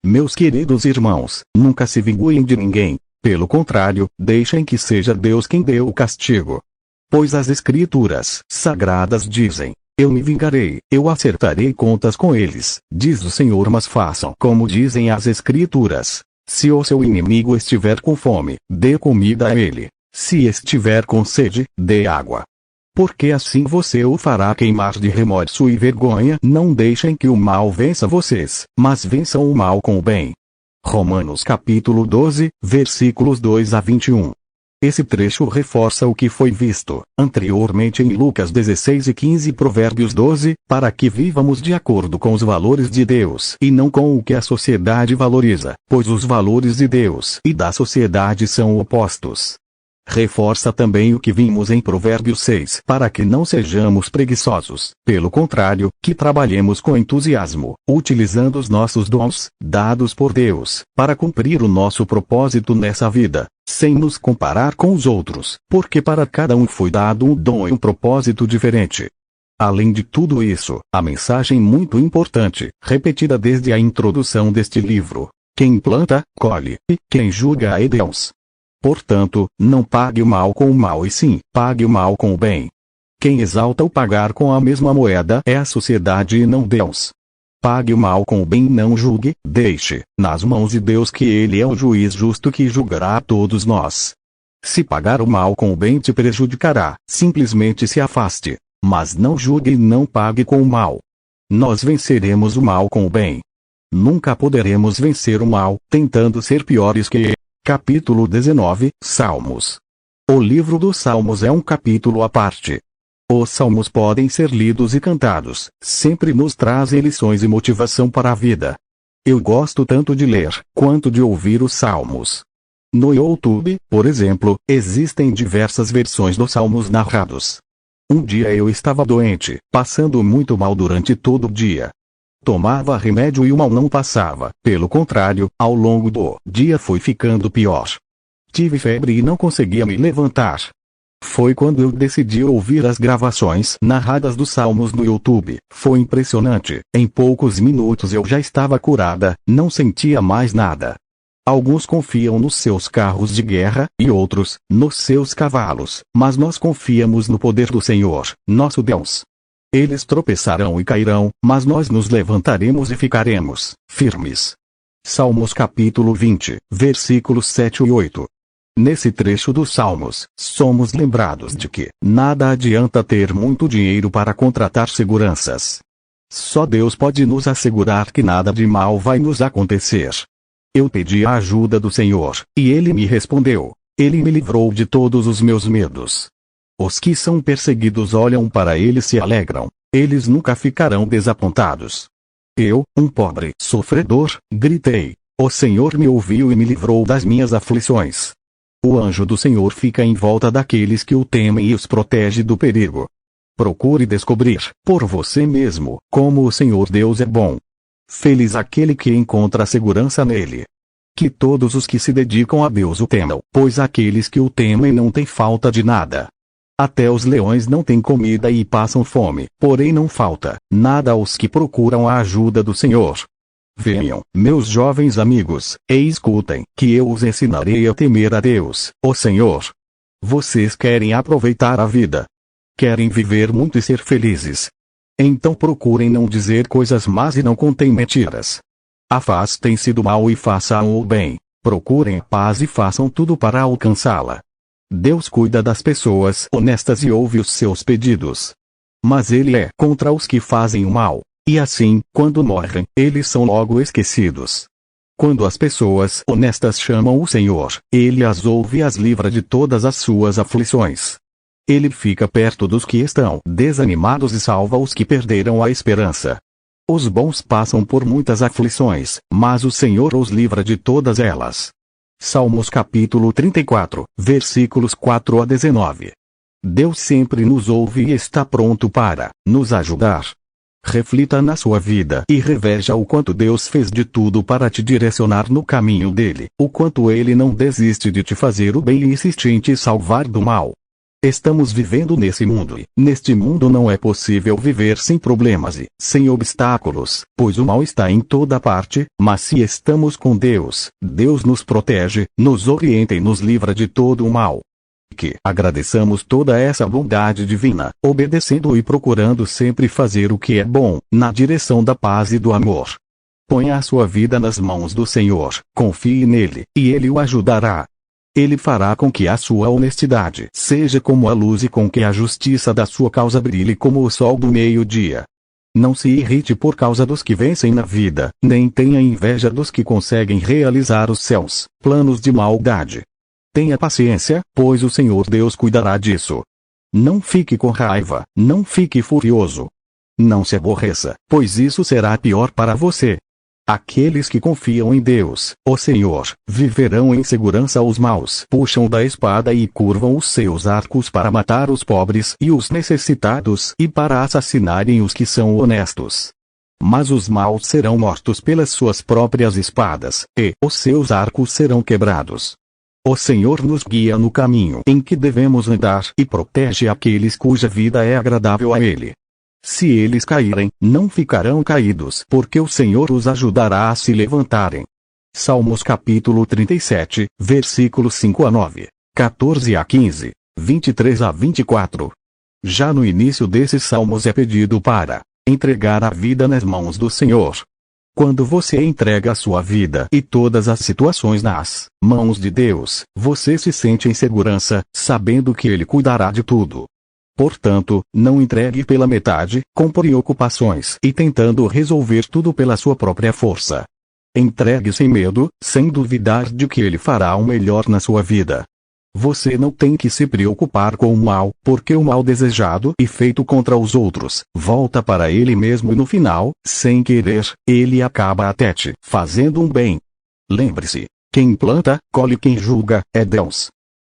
Meus queridos irmãos, nunca se vinguem de ninguém. Pelo contrário, deixem que seja Deus quem dê o castigo. Pois as Escrituras sagradas dizem: Eu me vingarei, eu acertarei contas com eles, diz o Senhor. Mas façam como dizem as Escrituras. Se o seu inimigo estiver com fome, dê comida a ele. Se estiver com sede, dê água. Porque assim você o fará queimar de remorso e vergonha. Não deixem que o mal vença vocês, mas vençam o mal com o bem. Romanos capítulo 12, versículos 2 a 21. Esse trecho reforça o que foi visto anteriormente em Lucas 16 e 15 e Provérbios 12, para que vivamos de acordo com os valores de Deus e não com o que a sociedade valoriza, pois os valores de Deus e da sociedade são opostos. Reforça também o que vimos em Provérbios 6, para que não sejamos preguiçosos, pelo contrário, que trabalhemos com entusiasmo, utilizando os nossos dons, dados por Deus, para cumprir o nosso propósito nessa vida, sem nos comparar com os outros, porque para cada um foi dado um dom e um propósito diferente. Além de tudo isso, a mensagem muito importante, repetida desde a introdução deste livro: quem planta, colhe, e quem julga é Deus. Portanto, não pague o mal com o mal e sim, pague o mal com o bem. Quem exalta o pagar com a mesma moeda é a sociedade e não Deus. Pague o mal com o bem e não julgue, deixe nas mãos de Deus, que Ele é o juiz justo que julgará a todos nós. Se pagar o mal com o bem te prejudicará, simplesmente se afaste. Mas não julgue e não pague com o mal. Nós venceremos o mal com o bem. Nunca poderemos vencer o mal, tentando ser piores que ele. Capítulo 19, Salmos. O livro dos Salmos é um capítulo à parte. Os Salmos podem ser lidos e cantados, sempre nos trazem lições e motivação para a vida. Eu gosto tanto de ler, quanto de ouvir os Salmos. No YouTube, por exemplo, existem diversas versões dos Salmos narrados. Um dia eu estava doente, passando muito mal durante todo o dia. Tomava remédio e o mal não passava, pelo contrário, ao longo do dia foi ficando pior. Tive febre e não conseguia me levantar. Foi quando eu decidi ouvir as gravações narradas dos Salmos no YouTube. Foi impressionante, em poucos minutos eu já estava curada, não sentia mais nada. Alguns confiam nos seus carros de guerra, e outros, nos seus cavalos, mas nós confiamos no poder do Senhor, nosso Deus. Eles tropeçarão e cairão, mas nós nos levantaremos e ficaremos firmes. Salmos capítulo 20, versículos 7 e 8. Nesse trecho dos Salmos, somos lembrados de que nada adianta ter muito dinheiro para contratar seguranças. Só Deus pode nos assegurar que nada de mal vai nos acontecer. Eu pedi a ajuda do Senhor, e Ele me respondeu. Ele me livrou de todos os meus medos. Os que são perseguidos olham para Ele e se alegram. Eles nunca ficarão desapontados. Eu, um pobre sofredor, gritei. O Senhor me ouviu e me livrou das minhas aflições. O anjo do Senhor fica em volta daqueles que o temem e os protege do perigo. Procure descobrir, por você mesmo, como o Senhor Deus é bom. Feliz aquele que encontra segurança nele. Que todos os que se dedicam a Deus o temam, pois aqueles que o temem não têm falta de nada. Até os leões não têm comida e passam fome, porém não falta nada aos que procuram a ajuda do Senhor. Venham, meus jovens amigos, e escutem, que eu os ensinarei a temer a Deus, o Senhor. Vocês querem aproveitar a vida? Querem viver muito e ser felizes? Então procurem não dizer coisas más e não contem mentiras. Afastem-se do mal e façam o bem. Procurem a paz e façam tudo para alcançá-la. Deus cuida das pessoas honestas e ouve os seus pedidos. Mas Ele é contra os que fazem o mal, e assim, quando morrem, eles são logo esquecidos. Quando as pessoas honestas chamam o Senhor, Ele as ouve e as livra de todas as suas aflições. Ele fica perto dos que estão desanimados e salva os que perderam a esperança. Os bons passam por muitas aflições, mas o Senhor os livra de todas elas. Salmos capítulo 34, versículos 4 a 19. Deus sempre nos ouve e está pronto para nos ajudar. Reflita na sua vida e reveja o quanto Deus fez de tudo para te direcionar no caminho dele, o quanto Ele não desiste de te fazer o bem e insiste em te salvar do mal. Estamos vivendo nesse mundo e, neste mundo não é possível viver sem problemas e sem obstáculos, pois o mal está em toda parte, mas se estamos com Deus, Deus nos protege, nos orienta e nos livra de todo o mal. que agradeçamos toda essa bondade divina, obedecendo e procurando sempre fazer o que é bom, na direção da paz e do amor. Ponha a sua vida nas mãos do Senhor, confie nele, e ele o ajudará. Ele fará com que a sua honestidade seja como a luz e com que a justiça da sua causa brilhe como o sol do meio-dia. Não se irrite por causa dos que vencem na vida, nem tenha inveja dos que conseguem realizar os seus planos de maldade. Tenha paciência, pois o Senhor Deus cuidará disso. Não fique com raiva, não fique furioso. Não se aborreça, pois isso será pior para você. Aqueles que confiam em Deus, o Senhor, viverão em segurança. Os maus puxam da espada e curvam os seus arcos para matar os pobres e os necessitados e para assassinarem os que são honestos. Mas os maus serão mortos pelas suas próprias espadas, e os seus arcos serão quebrados. O Senhor nos guia no caminho em que devemos andar e protege aqueles cuja vida é agradável a Ele. Se eles caírem, não ficarão caídos, porque o Senhor os ajudará a se levantarem. Salmos capítulo 37, versículos 5 a 9, 14 a 15, 23 a 24. Já no início desses salmos é pedido para entregar a vida nas mãos do Senhor. Quando você entrega a sua vida e todas as situações nas mãos de Deus, você se sente em segurança, sabendo que Ele cuidará de tudo. Portanto, não entregue pela metade, com preocupações e tentando resolver tudo pela sua própria força. Entregue sem medo, sem duvidar de que Ele fará o melhor na sua vida. Você não tem que se preocupar com o mal, porque o mal desejado e feito contra os outros, volta para ele mesmo e no final, sem querer, ele acaba até te fazendo um bem. Lembre-se, quem planta, colhe, quem julga, é Deus.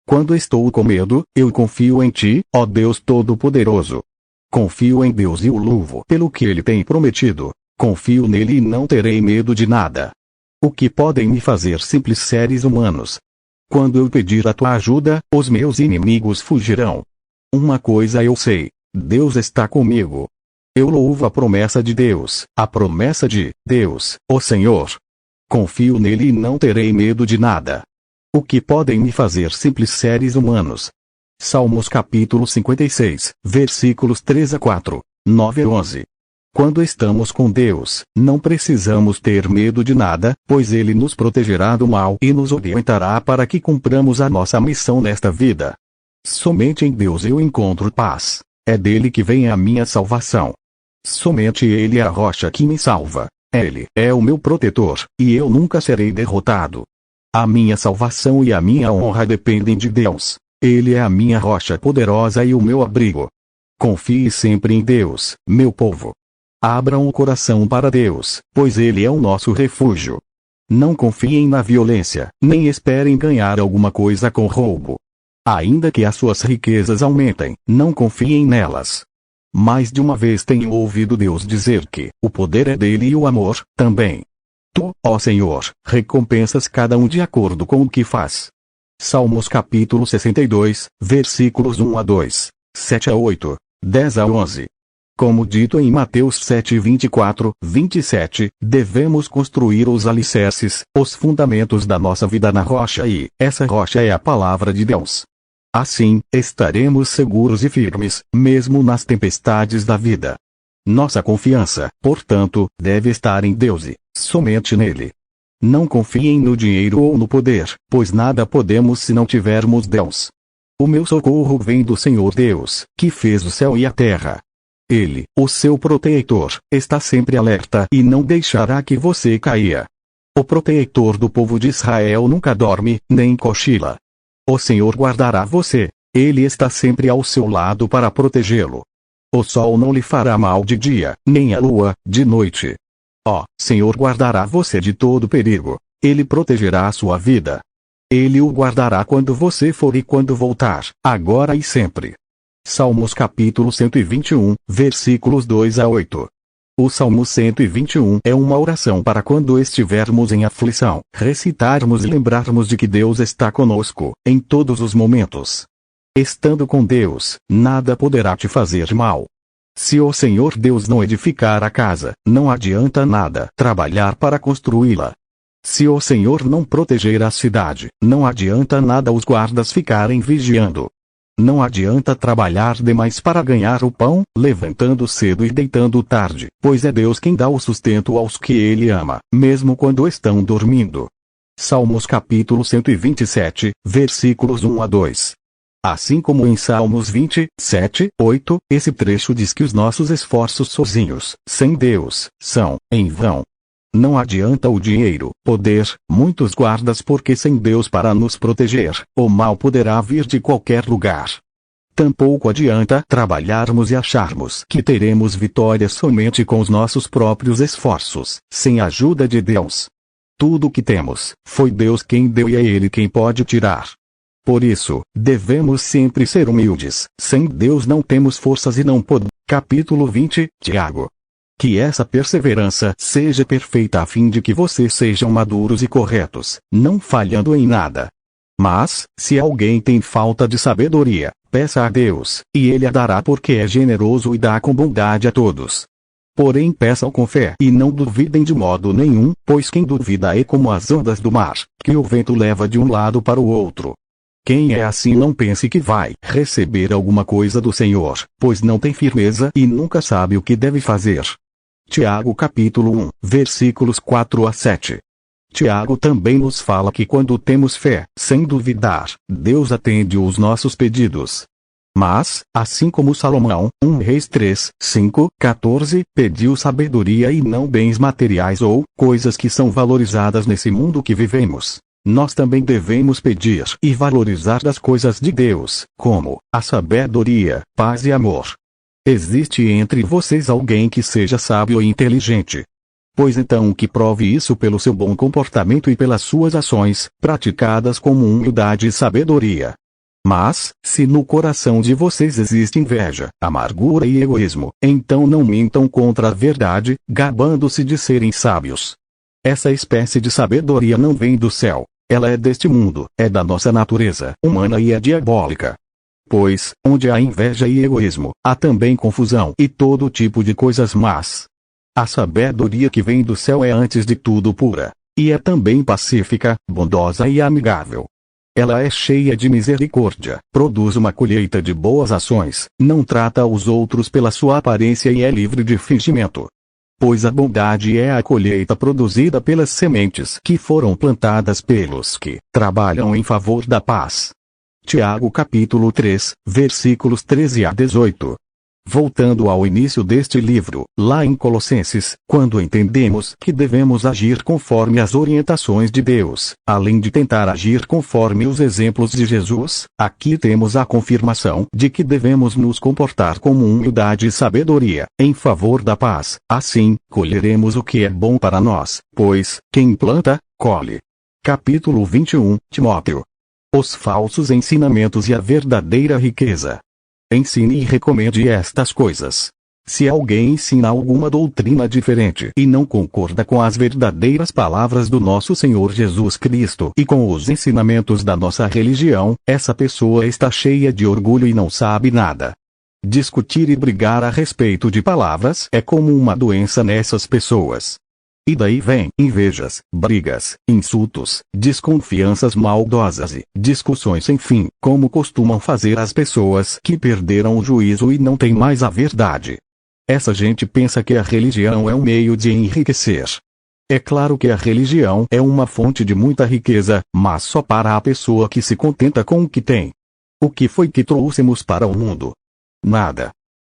Quando estou com medo, eu confio em Ti, ó Deus Todo-Poderoso. Confio em Deus e o louvo pelo que Ele tem prometido. Confio nele e não terei medo de nada. O que podem me fazer simples seres humanos? Quando eu pedir a Tua ajuda, os meus inimigos fugirão. Uma coisa eu sei: Deus está comigo. Eu louvo a promessa de Deus, a promessa de Deus, o Senhor. Confio nele e não terei medo de nada. O que podem me fazer simples seres humanos? Salmos capítulo 56, versículos 3 a 4, 9 a 11. Quando estamos com Deus, não precisamos ter medo de nada, pois Ele nos protegerá do mal e nos orientará para que cumpramos a nossa missão nesta vida. Somente em Deus eu encontro paz. É dele que vem a minha salvação. Somente Ele é a rocha que me salva. Ele é o meu protetor, e eu nunca serei derrotado. A minha salvação e a minha honra dependem de Deus. Ele é a minha rocha poderosa e o meu abrigo. Confie sempre em Deus, meu povo. Abram o coração para Deus, pois Ele é o nosso refúgio. Não confiem na violência, nem esperem ganhar alguma coisa com roubo. Ainda que as suas riquezas aumentem, não confiem nelas. Mais de uma vez tenho ouvido Deus dizer que o poder é dele e o amor, também. Tu, ó Senhor, recompensas cada um de acordo com o que faz. Salmos capítulo 62, versículos 1 a 2, 7 a 8, 10 a 11. Como dito em Mateus 7, 24, 27, devemos construir os alicerces, os fundamentos da nossa vida na rocha e essa rocha é a palavra de Deus. Assim, estaremos seguros e firmes, mesmo nas tempestades da vida. Nossa confiança, portanto, deve estar em Deus e somente nele. Não confiem no dinheiro ou no poder, pois nada podemos se não tivermos Deus. O meu socorro vem do Senhor Deus, que fez o céu e a terra. Ele, o seu protetor, está sempre alerta e não deixará que você caia. O protetor do povo de Israel nunca dorme, nem cochila. O Senhor guardará você. Ele está sempre ao seu lado para protegê-lo. O sol não lhe fará mal de dia, nem a lua, de noite. Ó, Senhor guardará você de todo perigo. Ele protegerá a sua vida. Ele o guardará quando você for e quando voltar, agora e sempre. Salmos capítulo 121, versículos 2 a 8. O Salmo 121 é uma oração para quando estivermos em aflição, recitarmos e lembrarmos de que Deus está conosco, em todos os momentos. Estando com Deus, nada poderá te fazer mal. Se o Senhor Deus não edificar a casa, não adianta nada trabalhar para construí-la. Se o Senhor não proteger a cidade, não adianta nada os guardas ficarem vigiando. Não adianta trabalhar demais para ganhar o pão, levantando cedo e deitando tarde, pois é Deus quem dá o sustento aos que Ele ama, mesmo quando estão dormindo. Salmos capítulo 127, versículos 1 a 2. Assim como em Salmos 27, 8, esse trecho diz que os nossos esforços sozinhos, sem Deus, são em vão. Não adianta o dinheiro, poder, muitos guardas porque sem Deus para nos proteger, o mal poderá vir de qualquer lugar. Tampouco adianta trabalharmos e acharmos que teremos vitória somente com os nossos próprios esforços, sem a ajuda de Deus. Tudo o que temos, foi Deus quem deu e é Ele quem pode tirar. Por isso, devemos sempre ser humildes, sem Deus não temos forças e não podemos. Capítulo 20, Tiago. Que essa perseverança seja perfeita a fim de que vocês sejam maduros e corretos, não falhando em nada. Mas, se alguém tem falta de sabedoria, peça a Deus, e Ele a dará porque é generoso e dá com bondade a todos. Porém peçam com fé e não duvidem de modo nenhum, pois quem duvida é como as ondas do mar, que o vento leva de um lado para o outro. Quem é assim não pense que vai receber alguma coisa do Senhor, pois não tem firmeza e nunca sabe o que deve fazer. Tiago capítulo 1, versículos 4 a 7. Tiago também nos fala que quando temos fé, sem duvidar, Deus atende os nossos pedidos. Mas, assim como Salomão, 1 Reis 3, 5, 14, pediu sabedoria e não bens materiais ou coisas que são valorizadas nesse mundo que vivemos, nós também devemos pedir e valorizar das coisas de Deus, como a sabedoria, paz e amor. Existe entre vocês alguém que seja sábio e inteligente? Pois então que prove isso pelo seu bom comportamento e pelas suas ações, praticadas com humildade e sabedoria. Mas, se no coração de vocês existe inveja, amargura e egoísmo, então não mintam contra a verdade, gabando-se de serem sábios. Essa espécie de sabedoria não vem do céu, ela é deste mundo, é da nossa natureza humana e é diabólica. Pois, onde há inveja e egoísmo, há também confusão e todo tipo de coisas más. A sabedoria que vem do céu é antes de tudo pura, e é também pacífica, bondosa e amigável. Ela é cheia de misericórdia, produz uma colheita de boas ações, não trata os outros pela sua aparência e é livre de fingimento. Pois a bondade é a colheita produzida pelas sementes que foram plantadas pelos que trabalham em favor da paz. Tiago capítulo 3, versículos 13 a 18. Voltando ao início deste livro, lá em Colossenses, quando entendemos que devemos agir conforme as orientações de Deus, além de tentar agir conforme os exemplos de Jesus, aqui temos a confirmação de que devemos nos comportar com humildade e sabedoria, em favor da paz, assim, colheremos o que é bom para nós, pois, quem planta, colhe. Capítulo 21, Timóteo. Os falsos ensinamentos e a verdadeira riqueza. Ensine e recomende estas coisas. Se alguém ensina alguma doutrina diferente e não concorda com as verdadeiras palavras do nosso Senhor Jesus Cristo e com os ensinamentos da nossa religião, essa pessoa está cheia de orgulho e não sabe nada. Discutir e brigar a respeito de palavras é como uma doença nessas pessoas. E daí vem invejas, brigas, insultos, desconfianças maldosas e discussões sem fim, como costumam fazer as pessoas que perderam o juízo e não têm mais a verdade. Essa gente pensa que a religião é um meio de enriquecer. É claro que a religião é uma fonte de muita riqueza, mas só para a pessoa que se contenta com o que tem. O que foi que trouxemos para o mundo? Nada.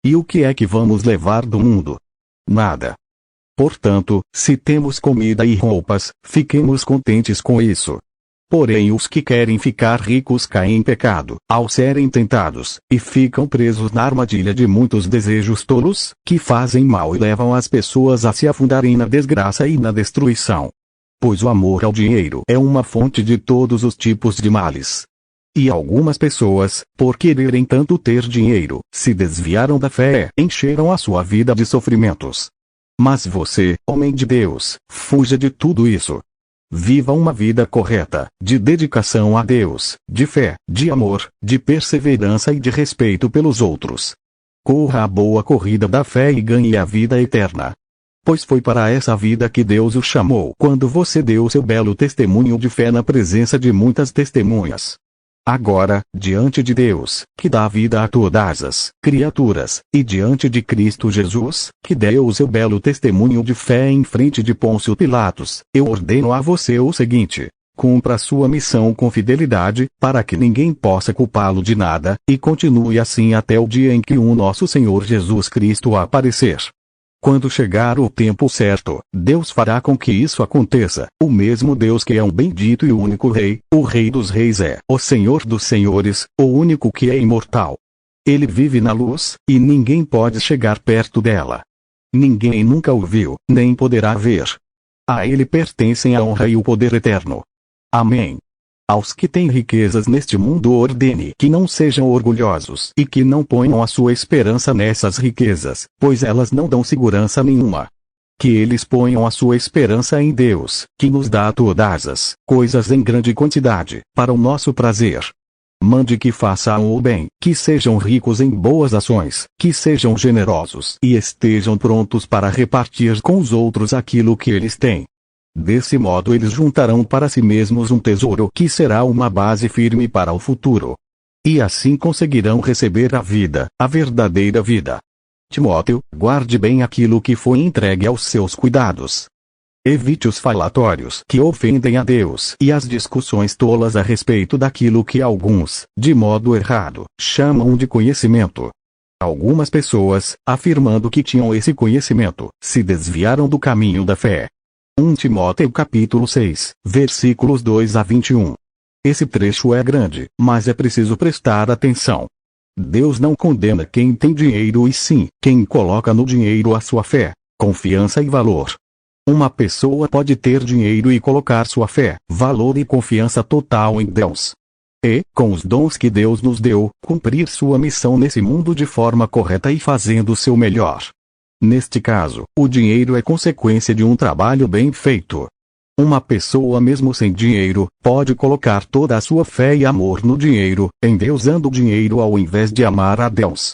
E o que é que vamos levar do mundo? Nada. Portanto, se temos comida e roupas, fiquemos contentes com isso. Porém os que querem ficar ricos caem em pecado, ao serem tentados, e ficam presos na armadilha de muitos desejos tolos, que fazem mal e levam as pessoas a se afundarem na desgraça e na destruição. Pois o amor ao dinheiro é uma fonte de todos os tipos de males. E algumas pessoas, por quererem tanto ter dinheiro, se desviaram da fé e encheram a sua vida de sofrimentos. Mas você, homem de Deus, fuja de tudo isso. Viva uma vida correta, de dedicação a Deus, de fé, de amor, de perseverança e de respeito pelos outros. Corra a boa corrida da fé e ganhe a vida eterna. Pois foi para essa vida que Deus o chamou quando você deu seu belo testemunho de fé na presença de muitas testemunhas. Agora, diante de Deus, que dá vida a todas as criaturas, e diante de Cristo Jesus, que deu o seu belo testemunho de fé em frente de Pôncio Pilatos, eu ordeno a você o seguinte: cumpra sua missão com fidelidade, para que ninguém possa culpá-lo de nada, e continue assim até o dia em que o nosso Senhor Jesus Cristo aparecer. Quando chegar o tempo certo, Deus fará com que isso aconteça. O mesmo Deus que é um bendito e único Rei, o Rei dos Reis é o Senhor dos Senhores, o único que é imortal. Ele vive na luz, e ninguém pode chegar perto dela. Ninguém nunca o viu, nem poderá ver. A ele pertencem a honra e o poder eterno. Amém. Aos que têm riquezas neste mundo ordene que não sejam orgulhosos e que não ponham a sua esperança nessas riquezas, pois elas não dão segurança nenhuma. Que eles ponham a sua esperança em Deus, que nos dá todas as coisas em grande quantidade, para o nosso prazer. Mande que façam o bem, que sejam ricos em boas ações, que sejam generosos e estejam prontos para repartir com os outros aquilo que eles têm. Desse modo eles juntarão para si mesmos um tesouro que será uma base firme para o futuro. E assim conseguirão receber a vida, a verdadeira vida. Timóteo, guarde bem aquilo que foi entregue aos seus cuidados. Evite os falatórios que ofendem a Deus e as discussões tolas a respeito daquilo que alguns, de modo errado, chamam de conhecimento. Algumas pessoas, afirmando que tinham esse conhecimento, se desviaram do caminho da fé. 1 Timóteo capítulo 6, versículos 2 a 21. Esse trecho é grande, mas é preciso prestar atenção. Deus não condena quem tem dinheiro e sim, quem coloca no dinheiro a sua fé, confiança e valor. Uma pessoa pode ter dinheiro e colocar sua fé, valor e confiança total em Deus. E, com os dons que Deus nos deu, cumprir sua missão nesse mundo de forma correta e fazendo o seu melhor. Neste caso, o dinheiro é consequência de um trabalho bem feito. Uma pessoa mesmo sem dinheiro, pode colocar toda a sua fé e amor no dinheiro, endeusando o dinheiro ao invés de amar a Deus.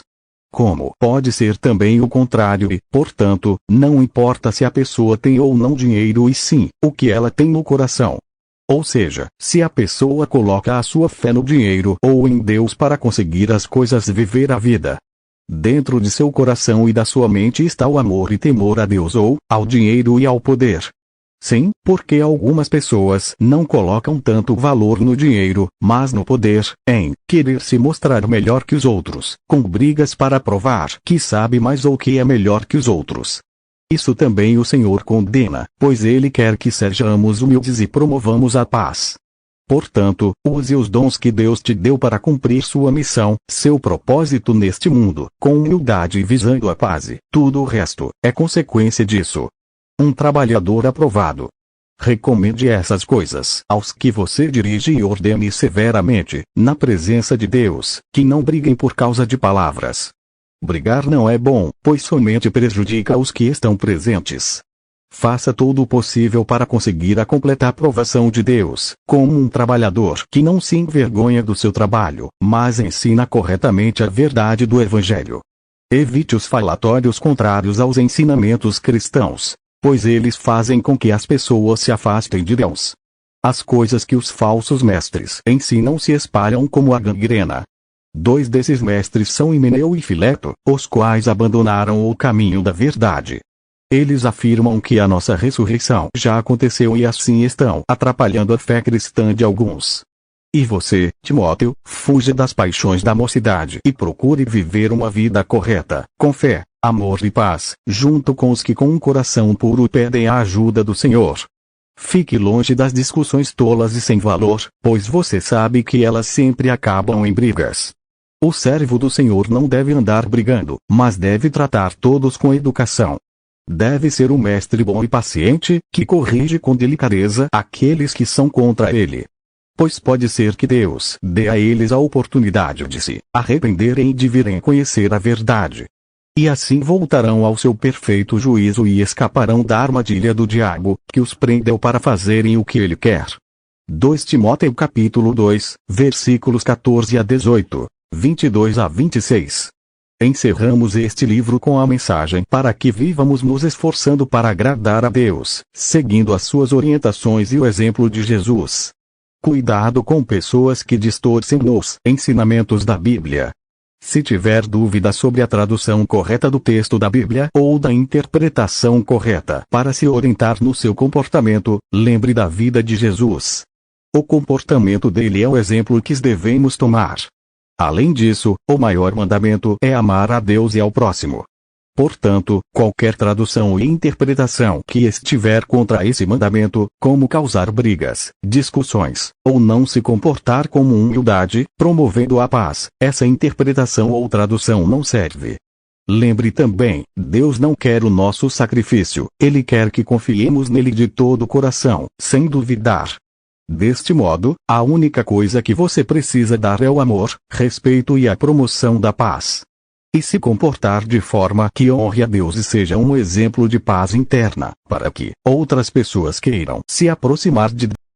Como pode ser também o contrário e, portanto, não importa se a pessoa tem ou não dinheiro e sim, o que ela tem no coração. Ou seja, se a pessoa coloca a sua fé no dinheiro ou em Deus para conseguir as coisas e viver a vida. Dentro de seu coração e da sua mente está o amor e temor a Deus ou, ao dinheiro e ao poder. Sim, porque algumas pessoas não colocam tanto valor no dinheiro, mas no poder, em querer se mostrar melhor que os outros, com brigas para provar que sabe mais ou que é melhor que os outros. Isso também o Senhor condena, pois Ele quer que sejamos humildes e promovamos a paz. Portanto, use os dons que Deus te deu para cumprir sua missão, seu propósito neste mundo, com humildade e visando a paz. Tudo o resto é consequência disso. Um trabalhador aprovado. Recomende essas coisas aos que você dirige e ordene severamente, na presença de Deus, que não briguem por causa de palavras. Brigar não é bom, pois somente prejudica os que estão presentes. Faça todo o possível para conseguir a completa aprovação de Deus, como um trabalhador que não se envergonha do seu trabalho, mas ensina corretamente a verdade do Evangelho. Evite os falatórios contrários aos ensinamentos cristãos, pois eles fazem com que as pessoas se afastem de Deus. As coisas que os falsos mestres ensinam se espalham como a gangrena. 2 desses mestres são Himeneu e Fileto, os quais abandonaram o caminho da verdade. Eles afirmam que a nossa ressurreição já aconteceu e assim estão atrapalhando a fé cristã de alguns. E você, Timóteo, fuja das paixões da mocidade e procure viver uma vida correta, com fé, amor e paz, junto com os que com um coração puro pedem a ajuda do Senhor. Fique longe das discussões tolas e sem valor, pois você sabe que elas sempre acabam em brigas. O servo do Senhor não deve andar brigando, mas deve tratar todos com educação. Deve ser um mestre bom e paciente, que corrige com delicadeza aqueles que são contra ele. Pois pode ser que Deus dê a eles a oportunidade de se arrependerem e de virem conhecer a verdade. E assim voltarão ao seu perfeito juízo e escaparão da armadilha do diabo, que os prendeu para fazerem o que ele quer. 2 Timóteo capítulo 2, versículos 14 a 18, 22 a 26. Encerramos este livro com a mensagem para que vivamos nos esforçando para agradar a Deus, seguindo as suas orientações e o exemplo de Jesus. Cuidado com pessoas que distorcem os ensinamentos da Bíblia. Se tiver dúvida sobre a tradução correta do texto da Bíblia ou da interpretação correta para se orientar no seu comportamento, lembre da vida de Jesus. O comportamento dele é o exemplo que devemos tomar. Além disso, o maior mandamento é amar a Deus e ao próximo. Portanto, qualquer tradução e interpretação que estiver contra esse mandamento, como causar brigas, discussões, ou não se comportar com humildade, promovendo a paz, essa interpretação ou tradução não serve. Lembre também, Deus não quer o nosso sacrifício, Ele quer que confiemos nele de todo o coração, sem duvidar. Deste modo, a única coisa que você precisa dar é o amor, respeito e a promoção da paz. E se comportar de forma que honre a Deus e seja um exemplo de paz interna, para que outras pessoas queiram se aproximar de Deus.